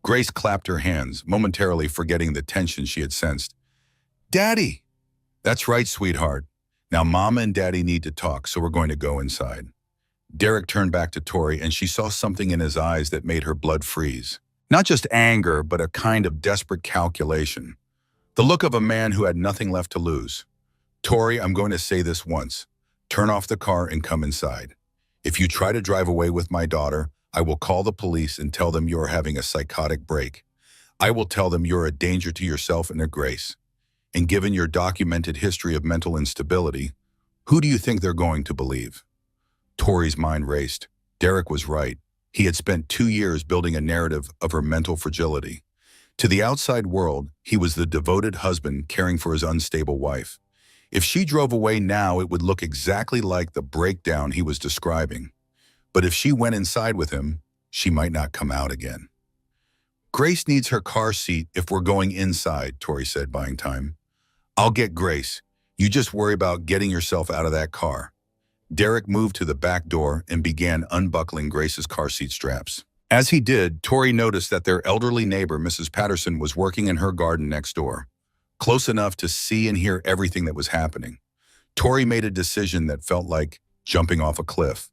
Grace clapped her hands, momentarily forgetting the tension she had sensed. "Daddy!" "That's right, sweetheart. Now Mama and Daddy need to talk, so we're going to go inside." Derek turned back to Tori, and she saw something in his eyes that made her blood freeze. Not just anger, but a kind of desperate calculation. The look of a man who had nothing left to lose. "Tori, I'm going to say this once. Turn off the car and come inside. If you try to drive away with my daughter, I will call the police and tell them you're having a psychotic break. I will tell them you're a danger to yourself and to Grace. And given your documented history of mental instability, who do you think they're going to believe?" Tori's mind raced. Derek was right. He had spent 2 years building a narrative of her mental fragility. To the outside world, he was the devoted husband caring for his unstable wife. If she drove away now, it would look exactly like the breakdown he was describing. But if she went inside with him, she might not come out again. Grace needs her car seat if we're going inside, Tori said, buying time. I'll get Grace. You just worry about getting yourself out of that car. Derek moved to the back door and began unbuckling Grace's car seat straps. As he did, Tori noticed that their elderly neighbor, Mrs. Patterson, was working in her garden next door, close enough to see and hear everything that was happening. Tori made a decision that felt like jumping off a cliff.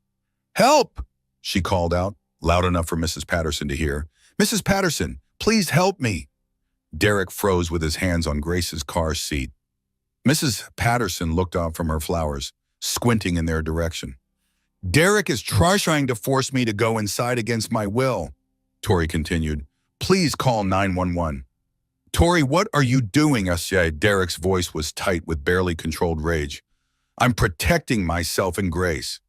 "Help!" she called out, loud enough for Mrs. Patterson to hear. "Mrs. Patterson, please help me." Derek froze with his hands on Grace's car seat. Mrs. Patterson looked up from her flowers, squinting in their direction. "Derek is trying to force me to go inside against my will," Tori continued. "Please call 911. "Tori, what are you doing?" Derek's voice was tight with barely controlled rage. "I'm protecting myself and Grace."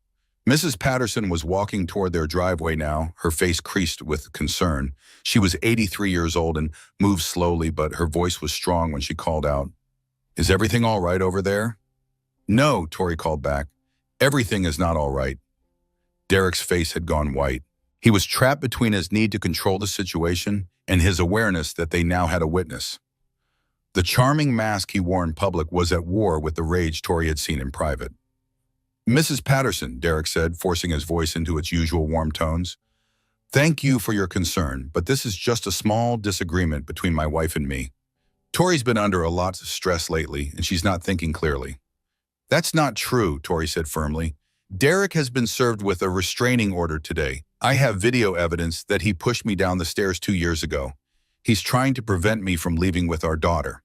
Mrs. Patterson was walking toward their driveway now, her face creased with concern. She was 83 years old and moved slowly, but her voice was strong when she called out, "Is everything all right over there?" "No," Tori called back. "Everything is not all right." Derek's face had gone white. He was trapped between his need to control the situation and his awareness that they now had a witness. The charming mask he wore in public was at war with the rage Tori had seen in private. "Mrs. Patterson," Derek said, forcing his voice into its usual warm tones. "Thank you for your concern, but this is just a small disagreement between my wife and me. Tori's been under a lot of stress lately, and she's not thinking clearly." "That's not true," Tori said firmly. "Derek has been served with a restraining order today. I have video evidence that he pushed me down the stairs 2 years ago. He's trying to prevent me from leaving with our daughter."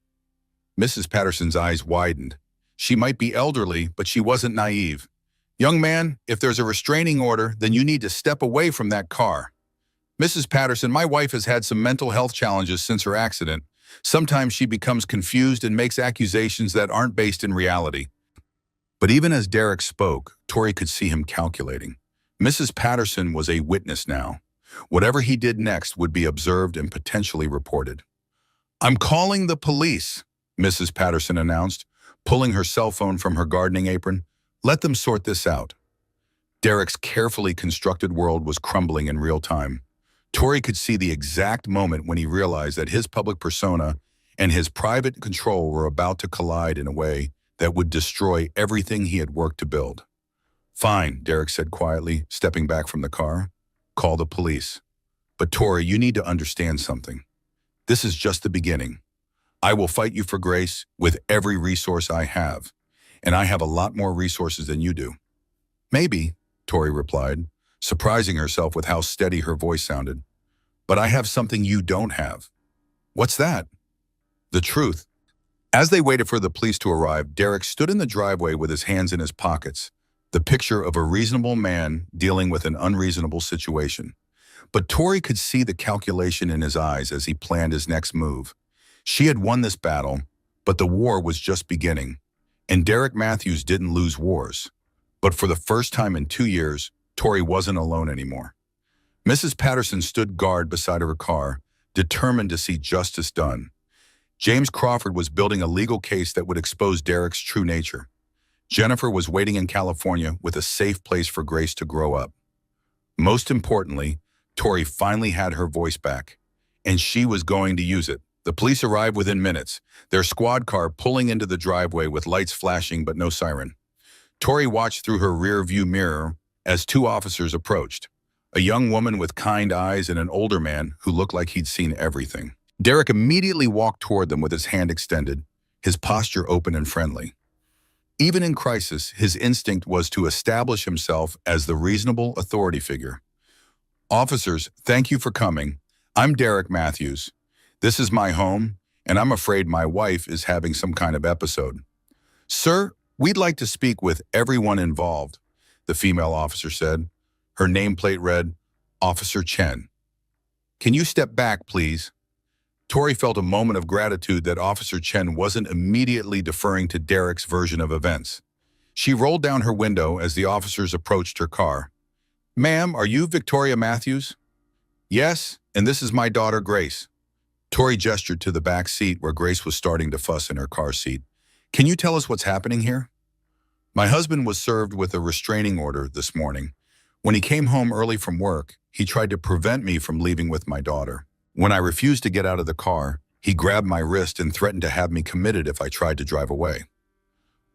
Mrs. Patterson's eyes widened. She might be elderly, but she wasn't naive. "Young man, if there's a restraining order, then you need to step away from that car." "Mrs. Patterson, my wife has had some mental health challenges since her accident. Sometimes she becomes confused and makes accusations that aren't based in reality." But even as Derek spoke, Tori could see him calculating. Mrs. Patterson was a witness now. Whatever he did next would be observed and potentially reported. "I'm calling the police," Mrs. Patterson announced, pulling her cell phone from her gardening apron. "Let them sort this out." Derek's carefully constructed world was crumbling in real time. Tori could see the exact moment when he realized that his public persona and his private control were about to collide in a way that would destroy everything he had worked to build. "Fine," Derek said quietly, stepping back from the car. "Call the police. But Tori, you need to understand something. This is just the beginning. I will fight you for Grace with every resource I have, and I have a lot more resources than you do." "Maybe," Tori replied, surprising herself with how steady her voice sounded. "But I have something you don't have." "What's that?" "The truth." As they waited for the police to arrive, Derek stood in the driveway with his hands in his pockets, the picture of a reasonable man dealing with an unreasonable situation. But Tori could see the calculation in his eyes as he planned his next move. She had won this battle, but the war was just beginning. And Derek Matthews didn't lose wars. But for the first time in 2 years, Tori wasn't alone anymore. Mrs. Patterson stood guard beside her car, determined to see justice done. James Crawford was building a legal case that would expose Derek's true nature. Jennifer was waiting in California with a safe place for Grace to grow up. Most importantly, Tori finally had her voice back, and she was going to use it. The police arrived within minutes, their squad car pulling into the driveway with lights flashing but no siren. Tori watched through her rear-view mirror as 2 officers approached, a young woman with kind eyes and an older man who looked like he'd seen everything. Derek immediately walked toward them with his hand extended, his posture open and friendly. Even in crisis, his instinct was to establish himself as the reasonable authority figure. "Officers, thank you for coming. I'm Derek Matthews. This is my home, and I'm afraid my wife is having some kind of episode." "Sir, we'd like to speak with everyone involved," the female officer said. Her nameplate read, "Officer Chen." "Can you step back, please?" Tori felt a moment of gratitude that Officer Chen wasn't immediately deferring to Derek's version of events. She rolled down her window as the officers approached her car. "Ma'am, are you Victoria Matthews?" "Yes, and this is my daughter, Grace." Tori gestured to the back seat where Grace was starting to fuss in her car seat. Can you tell us what's happening here? My husband was served with a restraining order this morning. When he came home early from work, he tried to prevent me from leaving with my daughter. When I refused to get out of the car, he grabbed my wrist and threatened to have me committed if I tried to drive away.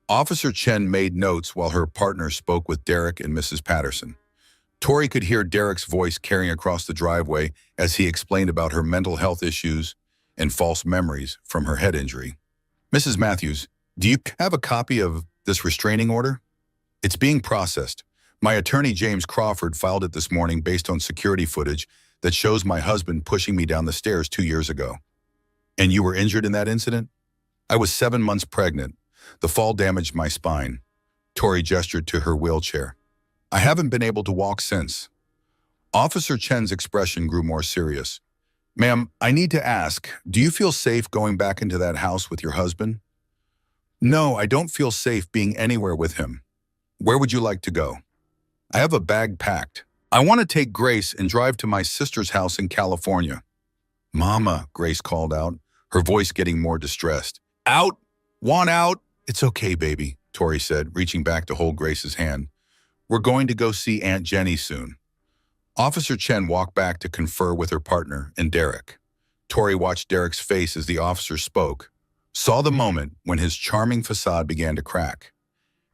Officer Chen made notes while her partner spoke with Derek and Mrs. Patterson. Tori could hear Derek's voice carrying across the driveway as he explained about her mental health issues and false memories from her head injury. Mrs. Matthews, do you have a copy of this restraining order? It's being processed. My attorney James Crawford filed it this morning based on security footage that shows my husband pushing me down the stairs 2 years ago. And you were injured in that incident? I was 7 months pregnant. The fall damaged my spine. Tori gestured to her wheelchair. I haven't been able to walk since. Officer Chen's expression grew more serious. Ma'am, I need to ask, do you feel safe going back into that house with your husband? No, I don't feel safe being anywhere with him. Where would you like to go? I have a bag packed. I want to take Grace and drive to my sister's house in California. Mama, Grace called out, her voice getting more distressed. Out! Want out? It's okay, baby, Tori said, reaching back to hold Grace's hand. We're going to go see Aunt Jenny soon. Officer Chen walked back to confer with her partner and Derek. Tori watched Derek's face as the officer spoke, saw the moment when his charming facade began to crack.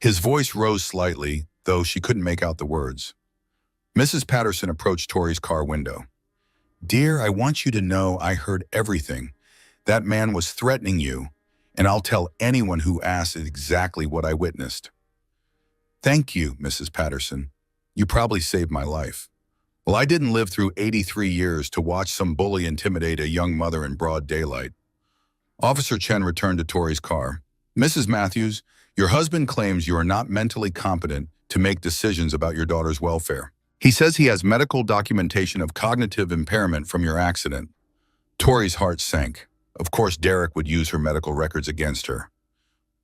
His voice rose slightly, though she couldn't make out the words. Mrs. Patterson approached Tori's car window. Dear, I want you to know I heard everything. That man was threatening you, and I'll tell anyone who asks exactly what I witnessed. Thank you, Mrs. Patterson. You probably saved my life. Well, I didn't live through 83 years to watch some bully intimidate a young mother in broad daylight. Officer Chen returned to Tori's car. Mrs. Matthews, your husband claims you are not mentally competent to make decisions about your daughter's welfare. He says he has medical documentation of cognitive impairment from your accident. Tori's heart sank. Of course, Derek would use her medical records against her.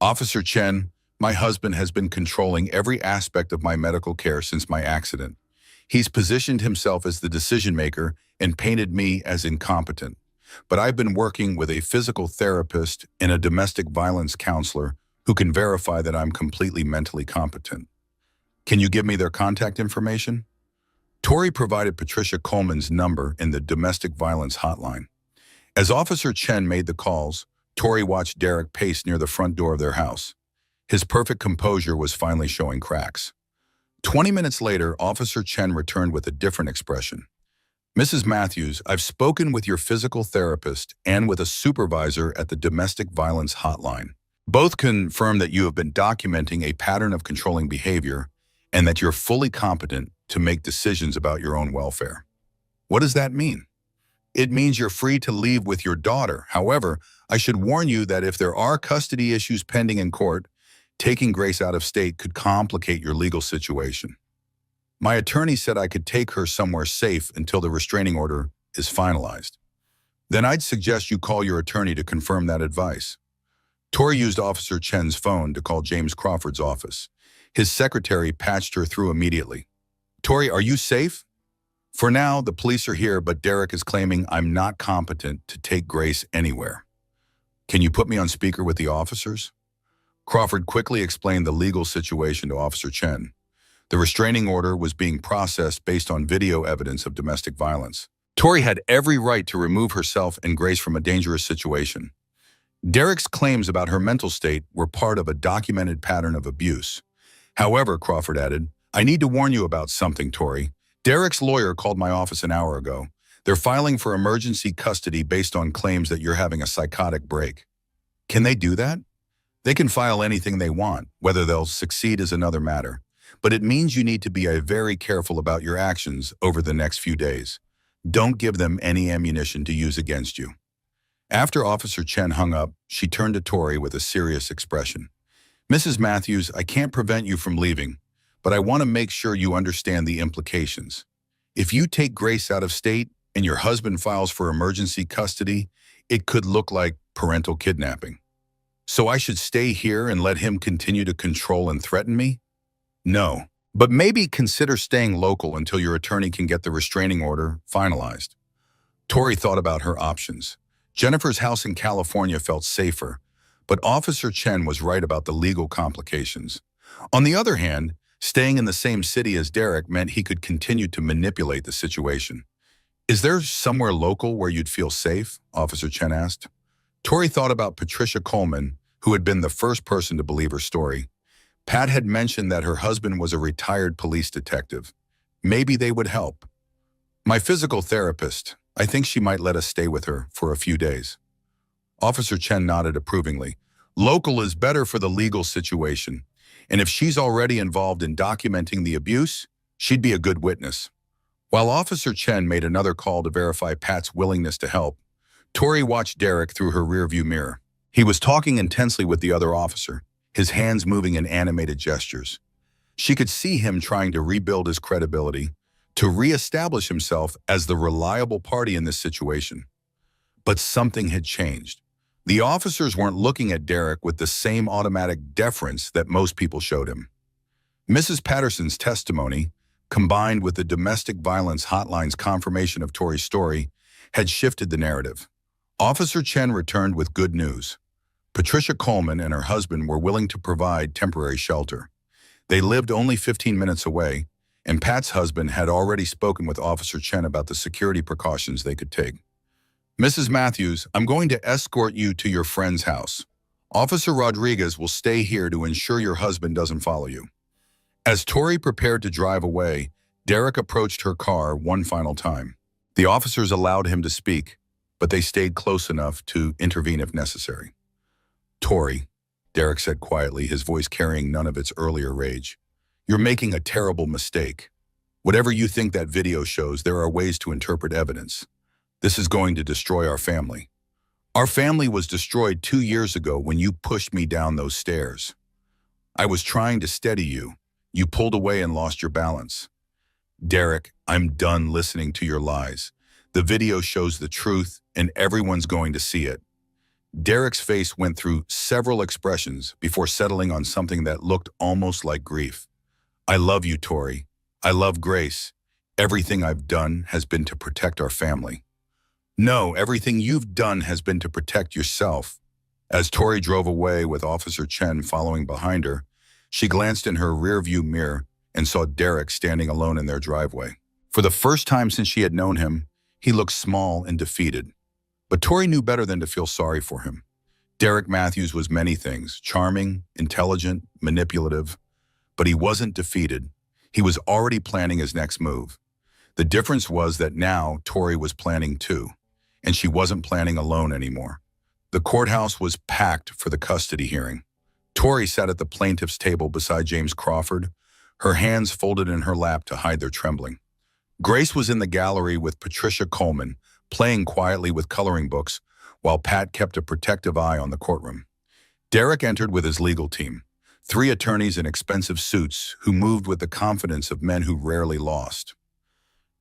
Officer Chen, my husband has been controlling every aspect of my medical care since my accident. He's positioned himself as the decision maker and painted me as incompetent. But I've been working with a physical therapist and a domestic violence counselor who can verify that I'm completely mentally competent. Can you give me their contact information? Tori provided Patricia Coleman's number in the domestic violence hotline. As Officer Chen made the calls, Tori watched Derek pace near the front door of their house. His perfect composure was finally showing cracks. 20 minutes later, Officer Chen returned with a different expression. Mrs. Matthews, I've spoken with your physical therapist and with a supervisor at the domestic violence hotline. Both confirm that you have been documenting a pattern of controlling behavior and that you're fully competent to make decisions about your own welfare. What does that mean? It means you're free to leave with your daughter. However, I should warn you that if there are custody issues pending in court, taking Grace out of state could complicate your legal situation. My attorney said I could take her somewhere safe until the restraining order is finalized. Then I'd suggest you call your attorney to confirm that advice. Tori used Officer Chen's phone to call James Crawford's office. His secretary patched her through immediately. Tori, are you safe? For now, the police are here, but Derek is claiming I'm not competent to take Grace anywhere. Can you put me on speaker with the officers? Crawford quickly explained the legal situation to Officer Chen. The restraining order was being processed based on video evidence of domestic violence. Tori had every right to remove herself and Grace from a dangerous situation. Derek's claims about her mental state were part of a documented pattern of abuse. However, Crawford added, I need to warn you about something, Tori. Derek's lawyer called my office an hour ago. They're filing for emergency custody based on claims that you're having a psychotic break. Can they do that? They can file anything they want. Whether they'll succeed is another matter. But it means you need to be very careful about your actions over the next few days. Don't give them any ammunition to use against you. After Officer Chen hung up, she turned to Tori with a serious expression. Mrs. Matthews, I can't prevent you from leaving, but I want to make sure you understand the implications. If you take Grace out of state and your husband files for emergency custody, it could look like parental kidnapping. So I should stay here and let him continue to control and threaten me? No, but maybe consider staying local until your attorney can get the restraining order finalized. Tori thought about her options. Jennifer's house in California felt safer, But Officer Chen was right about the legal complications. On the other hand, staying in the same city as Derek meant he could continue to manipulate the situation. "Is there somewhere local where you'd feel safe?" Officer Chen asked. Tori thought about Patricia Coleman, who had been the first person to believe her story. Pat had mentioned that her husband was a retired police detective. Maybe they would help. "My physical therapist. I think she might let us stay with her for a few days." Officer Chen nodded approvingly. "Local is better for the legal situation, and if she's already involved in documenting the abuse, she'd be a good witness." While Officer Chen made another call to verify Pat's willingness to help, Tori watched Derek through her rearview mirror. He was talking intensely with the other officer, his hands moving in animated gestures. She could see him trying to rebuild his credibility, to reestablish himself as the reliable party in this situation. But something had changed. The officers weren't looking at Derek with the same automatic deference that most people showed him. Mrs. Patterson's testimony, combined with the domestic violence hotline's confirmation of Tori's story, had shifted the narrative. Officer Chen returned with good news. Patricia Coleman and her husband were willing to provide temporary shelter. They lived only 15 minutes away, and Pat's husband had already spoken with Officer Chen about the security precautions they could take. "Mrs. Matthews, I'm going to escort you to your friend's house. Officer Rodriguez will stay here to ensure your husband doesn't follow you." As Tori prepared to drive away, Derek approached her car one final time. The officers allowed him to speak, but they stayed close enough to intervene if necessary. "Tori," Derek said quietly, his voice carrying none of its earlier rage, "you're making a terrible mistake. Whatever you think that video shows, there are ways to interpret evidence. This is going to destroy our family. Our family was destroyed 2 years ago when you pushed me down those stairs. I was trying to steady you. You pulled away and lost your balance. Derek, I'm done listening to your lies. The video shows the truth, and everyone's going to see it." Derek's face went through several expressions before settling on something that looked almost like grief. "I love you, Tori. I love Grace. Everything I've done has been to protect our family." "No, everything you've done has been to protect yourself." As Tori drove away with Officer Chen following behind her, she glanced in her rearview mirror and saw Derek standing alone in their driveway. For the first time since she had known him, he looked small and defeated. But Tori knew better than to feel sorry for him. Derek Matthews was many things: charming, intelligent, manipulative. But he wasn't defeated. He was already planning his next move. The difference was that now Tori was planning too, and she wasn't planning alone anymore. The courthouse was packed for the custody hearing. Tori sat at the plaintiff's table beside James Crawford, her hands folded in her lap to hide their trembling. Grace was in the gallery with Patricia Coleman, playing quietly with coloring books, while Pat kept a protective eye on the courtroom. Derek entered with his legal team, 3 attorneys in expensive suits who moved with the confidence of men who rarely lost.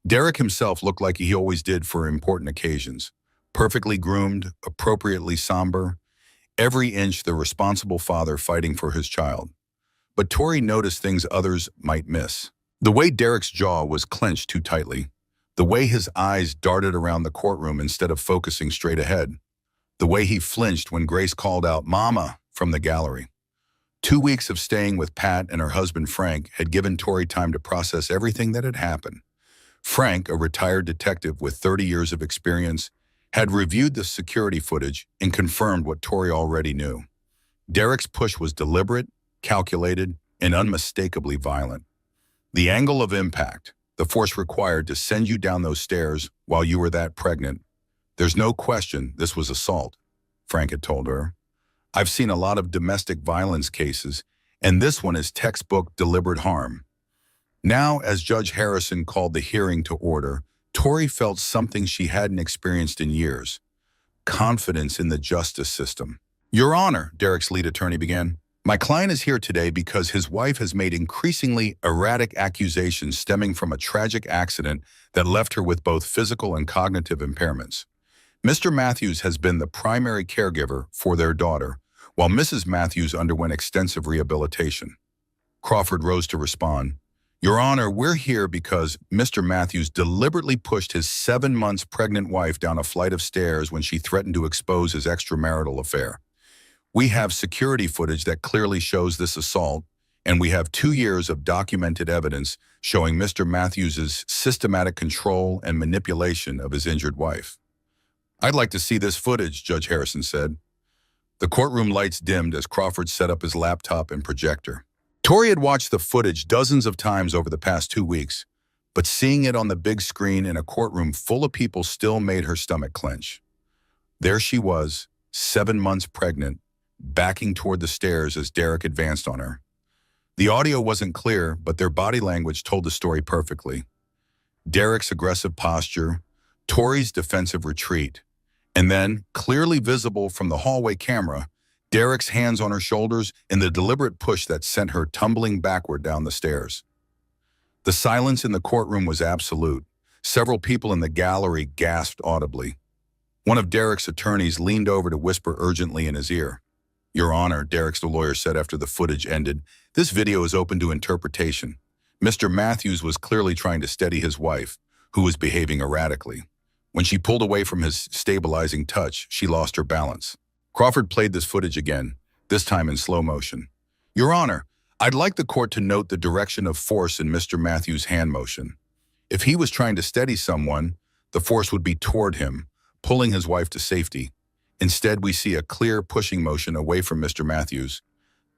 Derek himself looked like he always did for important occasions, perfectly groomed, appropriately somber, every inch the responsible father fighting for his child. But Tori noticed things others might miss. The way Derek's jaw was clenched too tightly, the way his eyes darted around the courtroom instead of focusing straight ahead, the way he flinched when Grace called out "Mama" from the gallery. 2 weeks of staying with Pat and her husband Frank had given Tori time to process everything that had happened. Frank, a retired detective with 30 years of experience, had reviewed the security footage and confirmed what Tori already knew. Derek's push was deliberate, calculated, and unmistakably violent. The angle of impact, the force required to send you down those stairs while you were that pregnant. "There's no question this was assault," Frank had told her. "I've seen a lot of domestic violence cases, and this one is textbook deliberate harm." Now, as Judge Harrison called the hearing to order, Tori felt something she hadn't experienced in years: confidence in the justice system. "Your Honor," Derek's lead attorney began, "my client is here today because his wife has made increasingly erratic accusations stemming from a tragic accident that left her with both physical and cognitive impairments. Mr. Matthews has been the primary caregiver for their daughter, while Mrs. Matthews underwent extensive rehabilitation." Crawford rose to respond. "Your Honor, we're here because Mr. Matthews deliberately pushed his 7 months pregnant wife down a flight of stairs when she threatened to expose his extramarital affair. We have security footage that clearly shows this assault, and we have 2 years of documented evidence showing Mr. Matthews's systematic control and manipulation of his injured wife. I'd like to see this footage, Judge Harrison said. The courtroom lights dimmed as Crawford set up his laptop and projector. Tori had watched the footage dozens of times over the past 2 weeks, but seeing it on the big screen in a courtroom full of people still made her stomach clench. There she was, 7 months pregnant, backing toward the stairs as Derek advanced on her. The audio wasn't clear, but their body language told the story perfectly. Derek's aggressive posture, Tori's defensive retreat, and then, clearly visible from the hallway camera, Derek's hands on her shoulders in the deliberate push that sent her tumbling backward down the stairs. The silence in the courtroom was absolute. Several people in the gallery gasped audibly. One of Derek's attorneys leaned over to whisper urgently in his ear. "Your Honor," Derek's lawyer said after the footage ended, "this video is open to interpretation. Mr. Matthews was clearly trying to steady his wife, who was behaving erratically. When she pulled away from his stabilizing touch, she lost her balance." Crawford played this footage again, this time in slow motion. "Your Honor, I'd like the court to note the direction of force in Mr. Matthews' hand motion. If he was trying to steady someone, the force would be toward him, pulling his wife to safety. Instead, we see a clear pushing motion away from Mr. Matthews,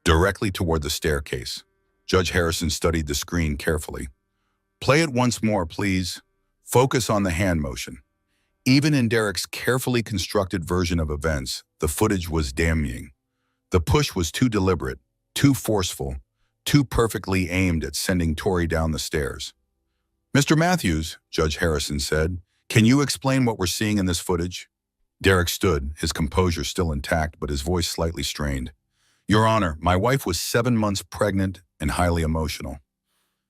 directly toward the staircase." Judge Harrison studied the screen carefully. "Play it once more, please. Focus on the hand motion." Even in Derek's carefully constructed version of events, the footage was damning. The push was too deliberate, too forceful, too perfectly aimed at sending Tori down the stairs. "Mr. Matthews," Judge Harrison said, "can you explain what we're seeing in this footage?" Derek stood, his composure still intact but his voice slightly strained. "Your Honor, my wife was 7 months pregnant and highly emotional.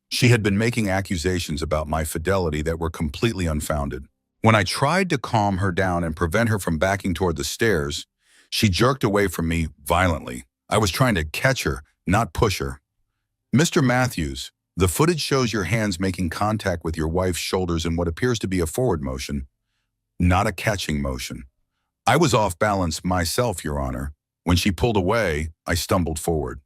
She had been making accusations about my fidelity that were completely unfounded. When I tried to calm her down and prevent her from backing toward the stairs, she jerked away from me violently. I was trying to catch her, not push her. Mr. Matthews, the footage shows your hands making contact with your wife's shoulders in what appears to be a forward motion, not a catching motion. I was off balance myself, Your Honor. When she pulled away, I stumbled forward."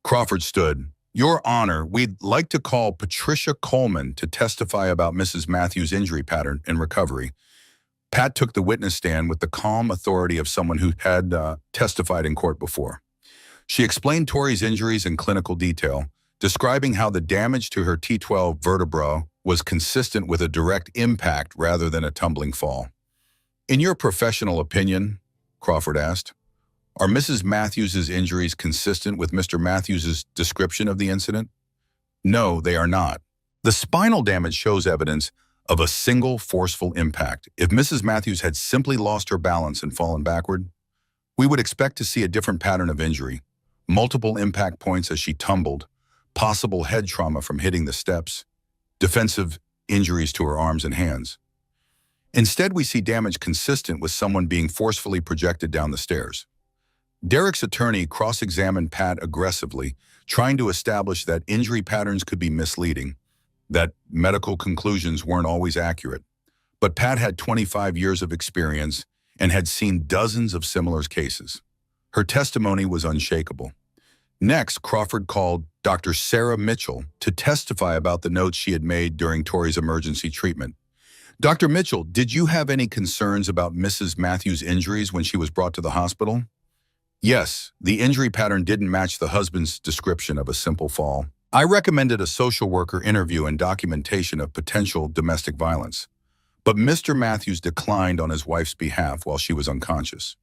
Crawford stood. "Your Honor, we'd like to call Patricia Coleman to testify about Mrs. Matthews' injury pattern and recovery." Pat took the witness stand with the calm authority of someone who had testified in court before. She explained Tori's injuries in clinical detail, describing how the damage to her T12 vertebra was consistent with a direct impact rather than a tumbling fall. "In your professional opinion," Crawford asked, "are Mrs. Matthews' injuries consistent with Mr. Matthews' description of the incident?" "No, they are not. The spinal damage shows evidence of a single forceful impact. If Mrs. Matthews had simply lost her balance and fallen backward, we would expect to see a different pattern of injury. Multiple impact points as she tumbled, possible head trauma from hitting the steps, defensive injuries to her arms and hands. Instead, we see damage consistent with someone being forcefully projected down the stairs." Derek's attorney cross-examined Pat aggressively, trying to establish that injury patterns could be misleading, that medical conclusions weren't always accurate. But Pat had 25 years of experience and had seen dozens of similar cases. Her testimony was unshakable. Next, Crawford called Dr. Sarah Mitchell to testify about the notes she had made during Tori's emergency treatment. "Dr. Mitchell, did you have any concerns about Mrs. Matthews' injuries when she was brought to the hospital?" "Yes, the injury pattern didn't match the husband's description of a simple fall. I recommended a social worker interview and documentation of potential domestic violence, but Mr. Matthews declined on his wife's behalf while she was unconscious."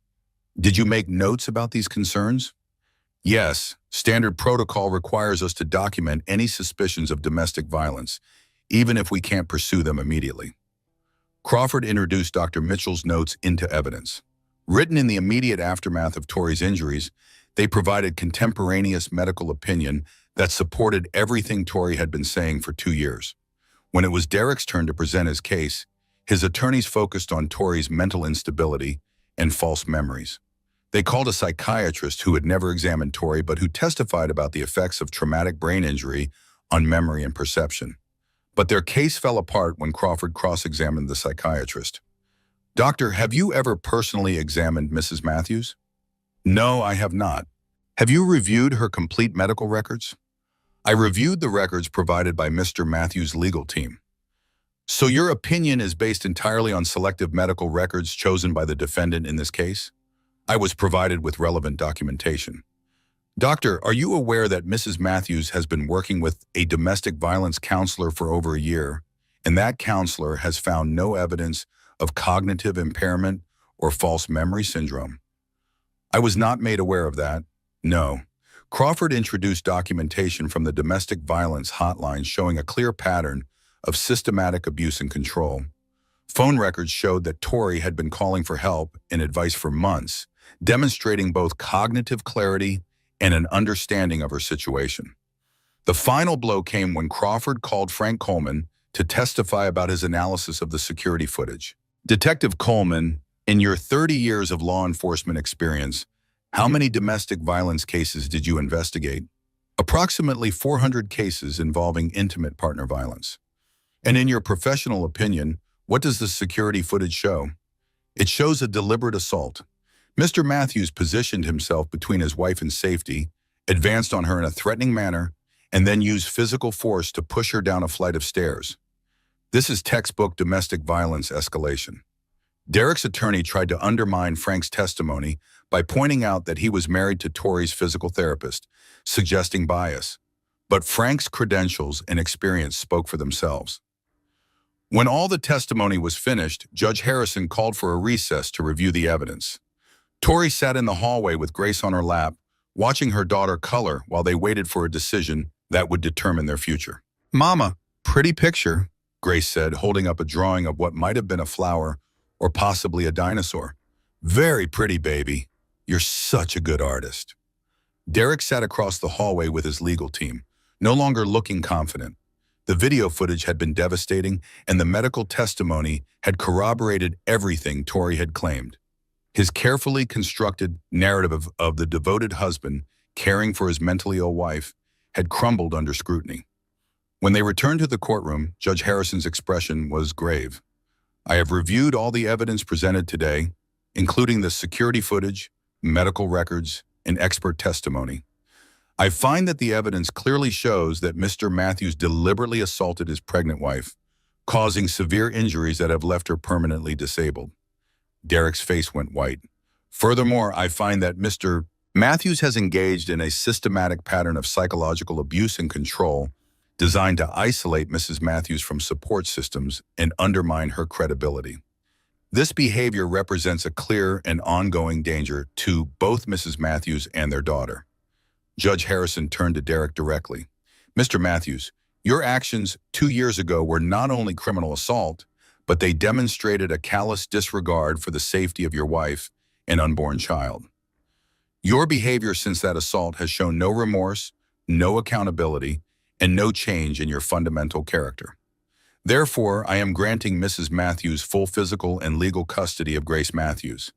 "Did you make notes about these concerns?" "Yes, standard protocol requires us to document any suspicions of domestic violence, even if we can't pursue them immediately." Crawford introduced Dr. Mitchell's notes into evidence. Written in the immediate aftermath of Tori's injuries, they provided contemporaneous medical opinion that supported everything Tori had been saying for 2 years. When it was Derek's turn to present his case, his attorneys focused on Tori's mental instability and false memories. They called a psychiatrist who had never examined Tori but who testified about the effects of traumatic brain injury on memory and perception. But their case fell apart when Crawford cross-examined the psychiatrist. "Doctor, have you ever personally examined Mrs. Matthews?" No, I have not. Have you reviewed her complete medical records? I reviewed the records provided by Mr. Matthews' legal team. So your opinion is based entirely on selective medical records chosen by the defendant in this case? I was provided with relevant documentation. Doctor, are you aware that Mrs. Matthews has been working with a domestic violence counselor for over a year, and that counselor has found no evidence of cognitive impairment or false memory syndrome? I was not made aware of that. No. Crawford introduced documentation from the domestic violence hotline showing a clear pattern of systematic abuse and control. Phone records showed that Tori had been calling for help and advice for months, demonstrating both cognitive clarity and an understanding of her situation. The final blow came when Crawford called Frank Coleman to testify about his analysis of the security footage. Detective Coleman, in your 30 years of law enforcement experience, how many domestic violence cases did you investigate? Approximately 400 cases involving intimate partner violence. And in your professional opinion, what does the security footage show? It shows a deliberate assault. Mr. Matthews positioned himself between his wife and safety, advanced on her in a threatening manner, and then used physical force to push her down a flight of stairs. This is textbook domestic violence escalation. Derek's attorney tried to undermine Frank's testimony by pointing out that he was married to Tori's physical therapist, suggesting bias. But Frank's credentials and experience spoke for themselves. When all the testimony was finished, Judge Harrison called for a recess to review the evidence. Tori sat in the hallway with Grace on her lap, watching her daughter color while they waited for a decision that would determine their future. "Mama, pretty picture," Grace said, holding up a drawing of what might have been a flower or possibly a dinosaur. "Very pretty, baby. You're such a good artist." Derek sat across the hallway with his legal team, no longer looking confident. The video footage had been devastating, and the medical testimony had corroborated everything Tori had claimed. His carefully constructed narrative of the devoted husband caring for his mentally ill wife had crumbled under scrutiny. When they returned to the courtroom, Judge Harrison's expression was grave. "I have reviewed all the evidence presented today, including the security footage, medical records, and expert testimony. I find that the evidence clearly shows that Mr. Matthews deliberately assaulted his pregnant wife, causing severe injuries that have left her permanently disabled." Derek's face went white. "Furthermore, I find that Mr. Matthews has engaged in a systematic pattern of psychological abuse and control designed to isolate Mrs. Matthews from support systems and undermine her credibility. This behavior represents a clear and ongoing danger to both Mrs. Matthews and their daughter." Judge Harrison turned to Derek directly. "Mr. Matthews, your actions 2 years ago were not only criminal assault, but they demonstrated a callous disregard for the safety of your wife and unborn child. Your behavior since that assault has shown no remorse, no accountability, and no change in your fundamental character. Therefore, I am granting Mrs. Matthews full physical and legal custody of Grace Matthews.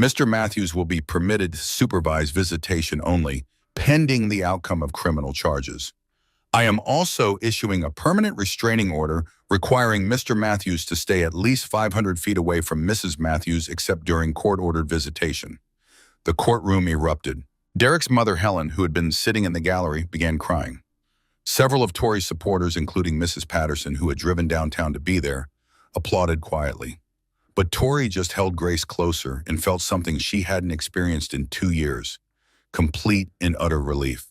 Mr. Matthews will be permitted to supervise visitation only, pending the outcome of criminal charges. I am also issuing a permanent restraining order requiring Mr. Matthews to stay at least 500 feet away from Mrs. Matthews except during court-ordered visitation." The courtroom erupted. Derek's mother, Helen, who had been sitting in the gallery, began crying. Several of Tori's supporters, including Mrs. Patterson, who had driven downtown to be there, applauded quietly. But Tori just held Grace closer and felt something she hadn't experienced in 2 years, complete and utter relief.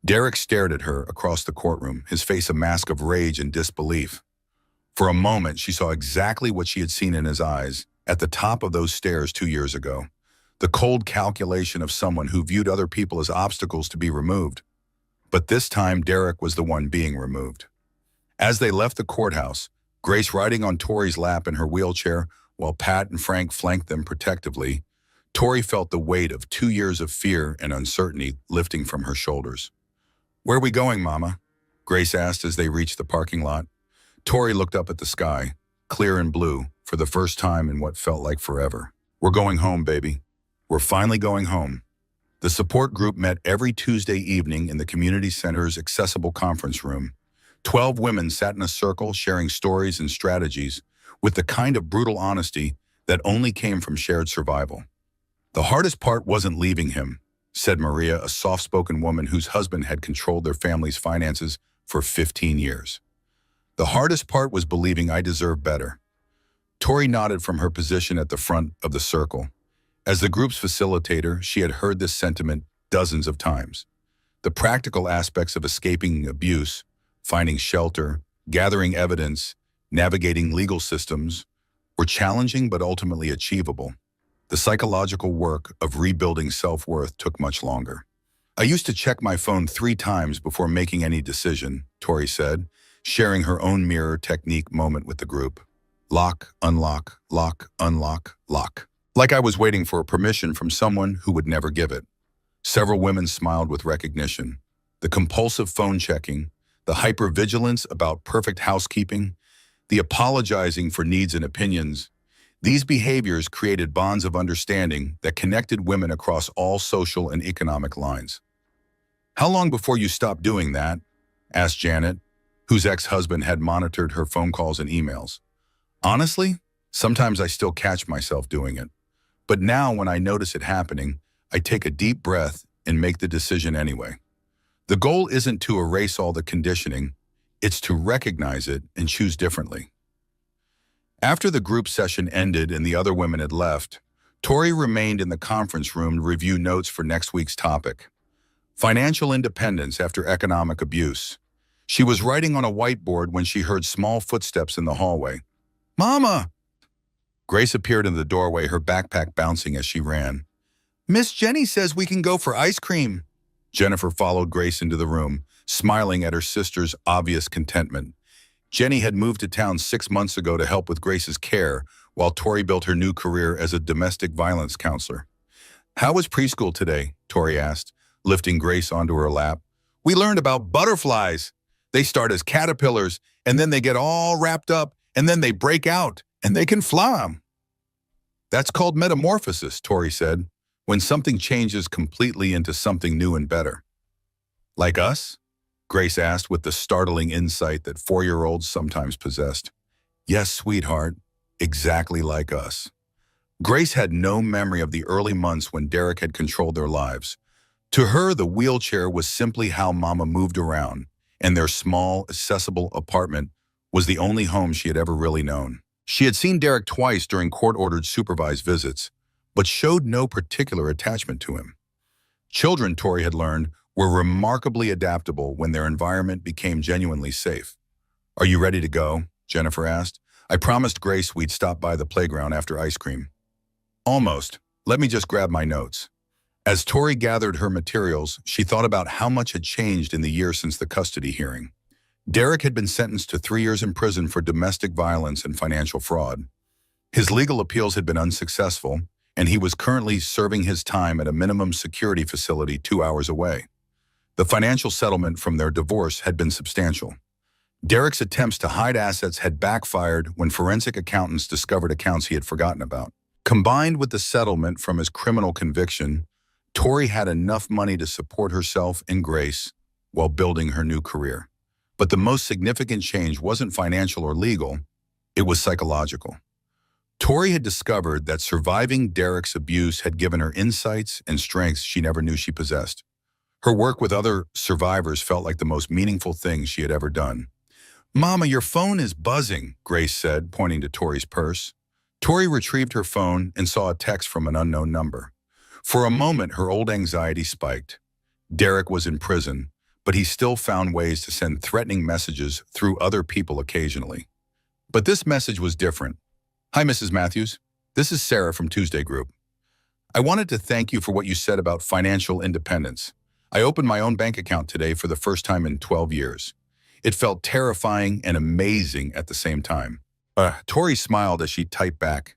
Derek stared at her across the courtroom, his face a mask of rage and disbelief. For a moment, she saw exactly what she had seen in his eyes at the top of those stairs 2 years ago, the cold calculation of someone who viewed other people as obstacles to be removed. But this time, Derek was the one being removed. As they left the courthouse, Grace riding on Tori's lap in her wheelchair, while Pat and Frank flanked them protectively, Tori felt the weight of 2 years of fear and uncertainty lifting from her shoulders. "Where are we going, Mama?" Grace asked as they reached the parking lot. Tori looked up at the sky, clear and blue, for the first time in what felt like forever. "We're going home, baby. We're finally going home." The support group met every Tuesday evening in the community center's accessible conference room. 12 women sat in a circle sharing stories and strategies with the kind of brutal honesty that only came from shared survival. The hardest part wasn't leaving him, said Maria, a soft-spoken woman whose husband had controlled their family's finances for 15 years. The hardest part was believing I deserved better. Tori nodded from her position at the front of the circle. As the group's facilitator, she had heard this sentiment dozens of times. The practical aspects of escaping abuse, finding shelter, gathering evidence, navigating legal systems, were challenging but ultimately achievable. The psychological work of rebuilding self-worth took much longer. I used to check my phone 3 times before making any decision, Tori said, sharing her own mirror technique moment with the group. Lock, unlock, lock, unlock, lock. Like I was waiting for permission from someone who would never give it. Several women smiled with recognition. The compulsive phone checking, the hypervigilance about perfect housekeeping, the apologizing for needs and opinions, these behaviors created bonds of understanding that connected women across all social and economic lines. How long before you stopped doing that? Asked Janet, whose ex-husband had monitored her phone calls and emails. Honestly, sometimes I still catch myself doing it. But now when I notice it happening, I take a deep breath and make the decision anyway. The goal isn't to erase all the conditioning, it's to recognize it and choose differently. After the group session ended and the other women had left, Tori remained in the conference room to review notes for next week's topic. Financial independence after economic abuse. She was writing on a whiteboard when she heard small footsteps in the hallway. "Mama!" Grace appeared in the doorway, her backpack bouncing as she ran. "Miss Jenny says we can go for ice cream." Jennifer followed Grace into the room, smiling at her sister's obvious contentment. Jenny had moved to town 6 months ago to help with Grace's care, while Tori built her new career as a domestic violence counselor. "How was preschool today?" Tori asked, lifting Grace onto her lap. "We learned about butterflies. They start as caterpillars, and then they get all wrapped up, and then they break out, and they can fly." "That's called metamorphosis," Tori said, "when something changes completely into something new and better." "Like us?" Grace asked with the startling insight that 4-year-olds sometimes possessed. "Yes, sweetheart, exactly like us." Grace had no memory of the early months when Derek had controlled their lives. To her, the wheelchair was simply how Mama moved around, and their small, accessible apartment was the only home she had ever really known. She had seen Derek twice during court-ordered supervised visits, but showed no particular attachment to him. Children, Tori had learned, were remarkably adaptable when their environment became genuinely safe. "Are you ready to go?" Jennifer asked. "I promised Grace we'd stop by the playground after ice cream." "Almost. Let me just grab my notes." As Tori gathered her materials, she thought about how much had changed in the year since the custody hearing. Derek had been sentenced to 3 years in prison for domestic violence and financial fraud. His legal appeals had been unsuccessful, and he was currently serving his time at a minimum security facility 2 hours away. The financial settlement from their divorce had been substantial. Derek's attempts to hide assets had backfired when forensic accountants discovered accounts he had forgotten about. Combined with the settlement from his criminal conviction, Tori had enough money to support herself and Grace while building her new career. But the most significant change wasn't financial or legal, it was psychological. Tori had discovered that surviving Derek's abuse had given her insights and strengths she never knew she possessed. Her work with other survivors felt like the most meaningful thing she had ever done. "Mama, your phone is buzzing," Grace said, pointing to Tori's purse. Tori retrieved her phone and saw a text from an unknown number. For a moment, her old anxiety spiked. Derek was in prison, but he still found ways to send threatening messages through other people occasionally. But this message was different. "Hi, Mrs. Matthews. This is Sarah from Tuesday Group. I wanted to thank you for what you said about financial independence. I opened my own bank account today for the first time in 12 years. It felt terrifying and amazing at the same time." Tori smiled as she typed back,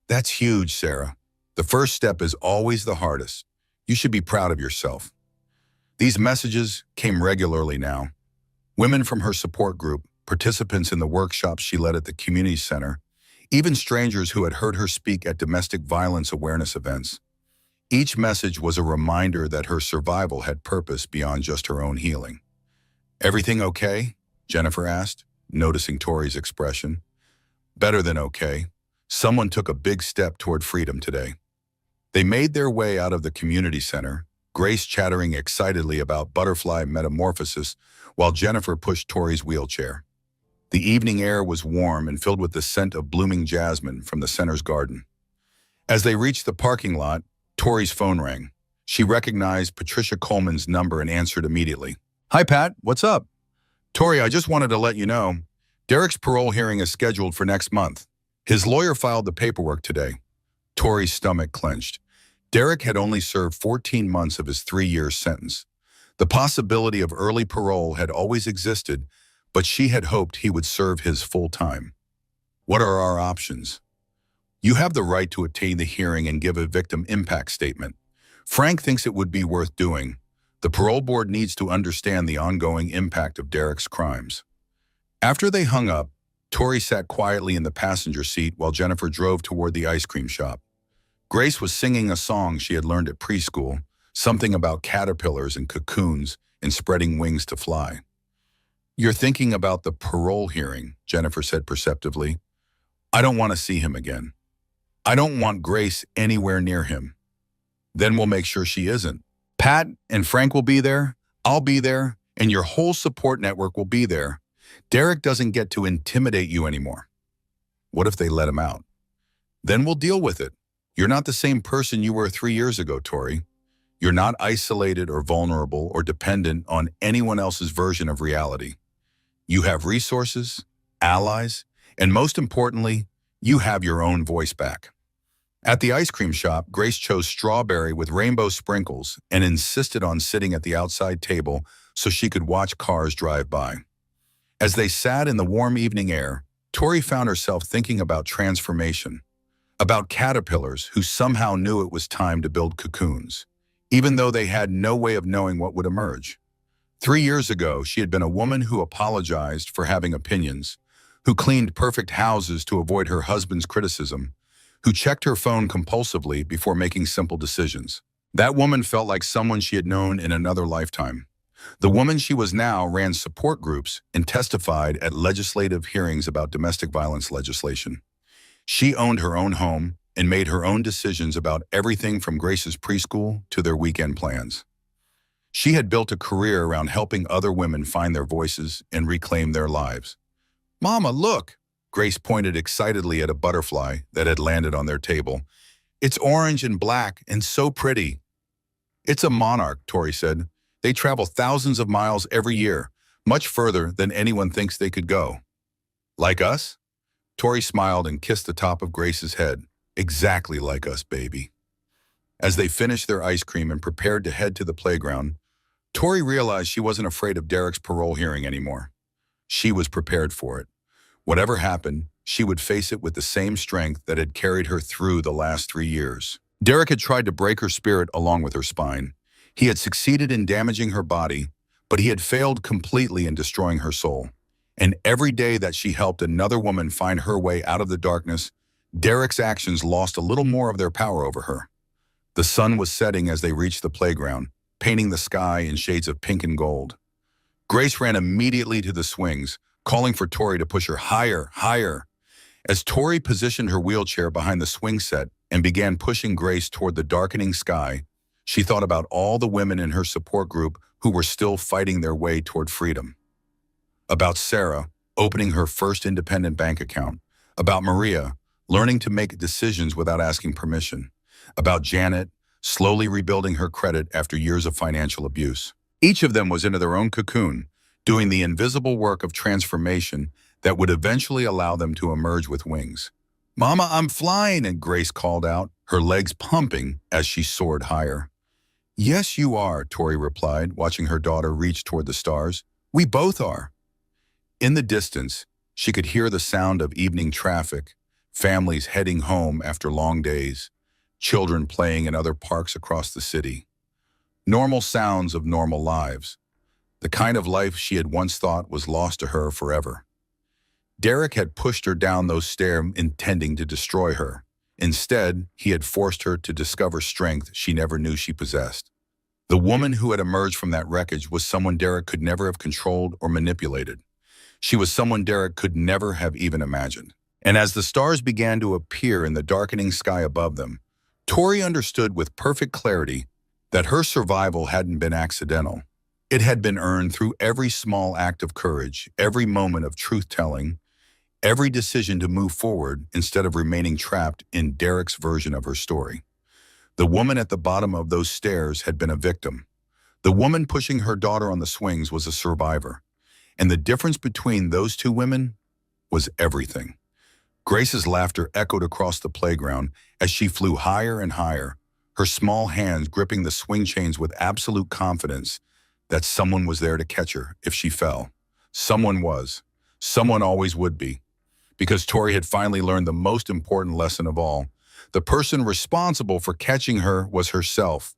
"That's huge, Sarah. The first step is always the hardest. You should be proud of yourself." These messages came regularly now. Women from her support group, participants in the workshops she led at the community center, even strangers who had heard her speak at domestic violence awareness events. Each message was a reminder that her survival had purpose beyond just her own healing. "Everything okay?" Jennifer asked, noticing Tori's expression. "Better than okay. Someone took a big step toward freedom today." They made their way out of the community center, Grace chattering excitedly about butterfly metamorphosis while Jennifer pushed Tori's wheelchair. The evening air was warm and filled with the scent of blooming jasmine from the center's garden. As they reached the parking lot, Tori's phone rang. She recognized Patricia Coleman's number and answered immediately. "Hi, Pat. What's up?" "Tori, I just wanted to let you know, Derek's parole hearing is scheduled for next month. His lawyer filed the paperwork today." Tori's stomach clenched. Derek had only served 14 months of his 3-year sentence. The possibility of early parole had always existed, but she had hoped he would serve his full time. "What are our options?" "You have the right to attend the hearing and give a victim impact statement. Frank thinks it would be worth doing. The parole board needs to understand the ongoing impact of Derek's crimes." After they hung up, Tori sat quietly in the passenger seat while Jennifer drove toward the ice cream shop. Grace was singing a song she had learned at preschool, something about caterpillars and cocoons and spreading wings to fly. "You're thinking about the parole hearing," Jennifer said perceptively. "I don't want to see him again. I don't want Grace anywhere near him." "Then we'll make sure she isn't. Pat and Frank will be there, I'll be there, and your whole support network will be there. Derek doesn't get to intimidate you anymore." "What if they let him out?" "Then we'll deal with it. You're not the same person you were 3 years ago, Tori. You're not isolated or vulnerable or dependent on anyone else's version of reality. You have resources, allies, and most importantly, you have your own voice back." At the ice cream shop, Grace chose strawberry with rainbow sprinkles and insisted on sitting at the outside table so she could watch cars drive by. As they sat in the warm evening air, Tori found herself thinking about transformation, about caterpillars who somehow knew it was time to build cocoons, even though they had no way of knowing what would emerge. 3 years ago, she had been a woman who apologized for having opinions, who cleaned perfect houses to avoid her husband's criticism, who checked her phone compulsively before making simple decisions. That woman felt like someone she had known in another lifetime. The woman she was now ran support groups and testified at legislative hearings about domestic violence legislation. She owned her own home and made her own decisions about everything from Grace's preschool to their weekend plans. She had built a career around helping other women find their voices and reclaim their lives. "Mama, look!" Grace pointed excitedly at a butterfly that had landed on their table. "It's orange and black and so pretty." "It's a monarch," Tori said. "They travel thousands of miles every year, much further than anyone thinks they could go." "Like us?" Tori smiled and kissed the top of Grace's head. "Exactly like us, baby." As they finished their ice cream and prepared to head to the playground, Tori realized she wasn't afraid of Derek's parole hearing anymore. She was prepared for it. Whatever happened, she would face it with the same strength that had carried her through the last 3 years. Derek had tried to break her spirit along with her spine. He had succeeded in damaging her body, but he had failed completely in destroying her soul. And every day that she helped another woman find her way out of the darkness, Derek's actions lost a little more of their power over her. The sun was setting as they reached the playground, painting the sky in shades of pink and gold. Grace ran immediately to the swings, calling for Tori to push her higher, higher. As Tori positioned her wheelchair behind the swing set and began pushing Grace toward the darkening sky, she thought about all the women in her support group who were still fighting their way toward freedom. About Sarah, opening her first independent bank account. About Maria, learning to make decisions without asking permission. About Janet, slowly rebuilding her credit after years of financial abuse. Each of them was into their own cocoon, doing the invisible work of transformation that would eventually allow them to emerge with wings. "Mama, I'm flying," and Grace called out, her legs pumping as she soared higher. "Yes, you are," Tori replied, watching her daughter reach toward the stars. "We both are." In the distance, she could hear the sound of evening traffic, families heading home after long days, children playing in other parks across the city. Normal sounds of normal lives, the kind of life she had once thought was lost to her forever. Derek had pushed her down those stairs intending to destroy her. Instead, he had forced her to discover strength she never knew she possessed. The woman who had emerged from that wreckage was someone Derek could never have controlled or manipulated. She was someone Derek could never have even imagined. And as the stars began to appear in the darkening sky above them, Tori understood with perfect clarity that her survival hadn't been accidental. It had been earned through every small act of courage, every moment of truth-telling, every decision to move forward instead of remaining trapped in Derek's version of her story. The woman at the bottom of those stairs had been a victim. The woman pushing her daughter on the swings was a survivor. And the difference between those two women was everything. Grace's laughter echoed across the playground as she flew higher and higher, her small hands gripping the swing chains with absolute confidence that someone was there to catch her if she fell. Someone was. Someone always would be. Because Tori had finally learned the most important lesson of all. The person responsible for catching her was herself,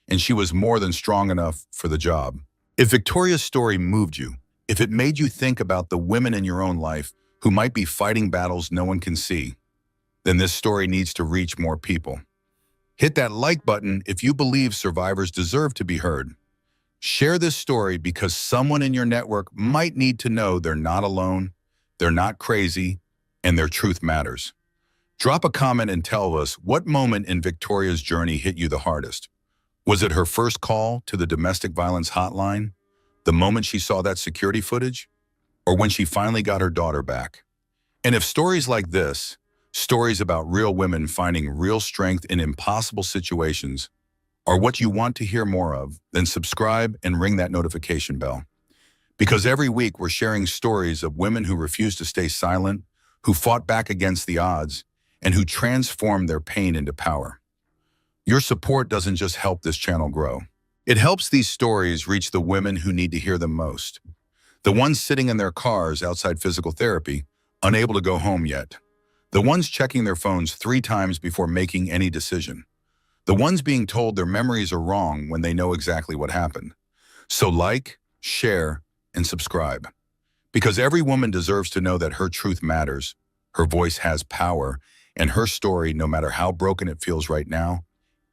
and she was more than strong enough for the job. If Victoria's story moved you, if it made you think about the women in your own life who might be fighting battles no one can see, then this story needs to reach more people. Hit that like button if you believe survivors deserve to be heard. Share this story because someone in your network might need to know they're not alone, they're not crazy, and their truth matters. Drop a comment and tell us what moment in Victoria's journey hit you the hardest. Was it her first call to the domestic violence hotline? The moment she saw that security footage? Or when she finally got her daughter back? And if stories like this, stories about real women finding real strength in impossible situations, are what you want to hear more of, then subscribe and ring that notification bell. Because every week we're sharing stories of women who refused to stay silent, who fought back against the odds, and who transformed their pain into power. Your support doesn't just help this channel grow. It helps these stories reach the women who need to hear them most. The ones sitting in their cars outside physical therapy, unable to go home yet. The ones checking their phones 3 times before making any decision. The ones being told their memories are wrong when they know exactly what happened. So like, share, and subscribe. Because every woman deserves to know that her truth matters, her voice has power, and her story, no matter how broken it feels right now,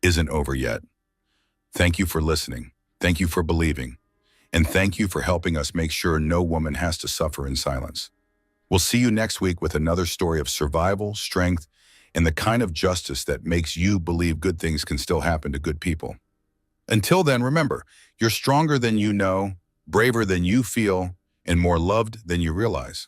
isn't over yet. Thank you for listening. Thank you for believing. And thank you for helping us make sure no woman has to suffer in silence. We'll see you next week with another story of survival, strength, and the kind of justice that makes you believe good things can still happen to good people. Until then, remember, you're stronger than you know, braver than you feel, and more loved than you realize.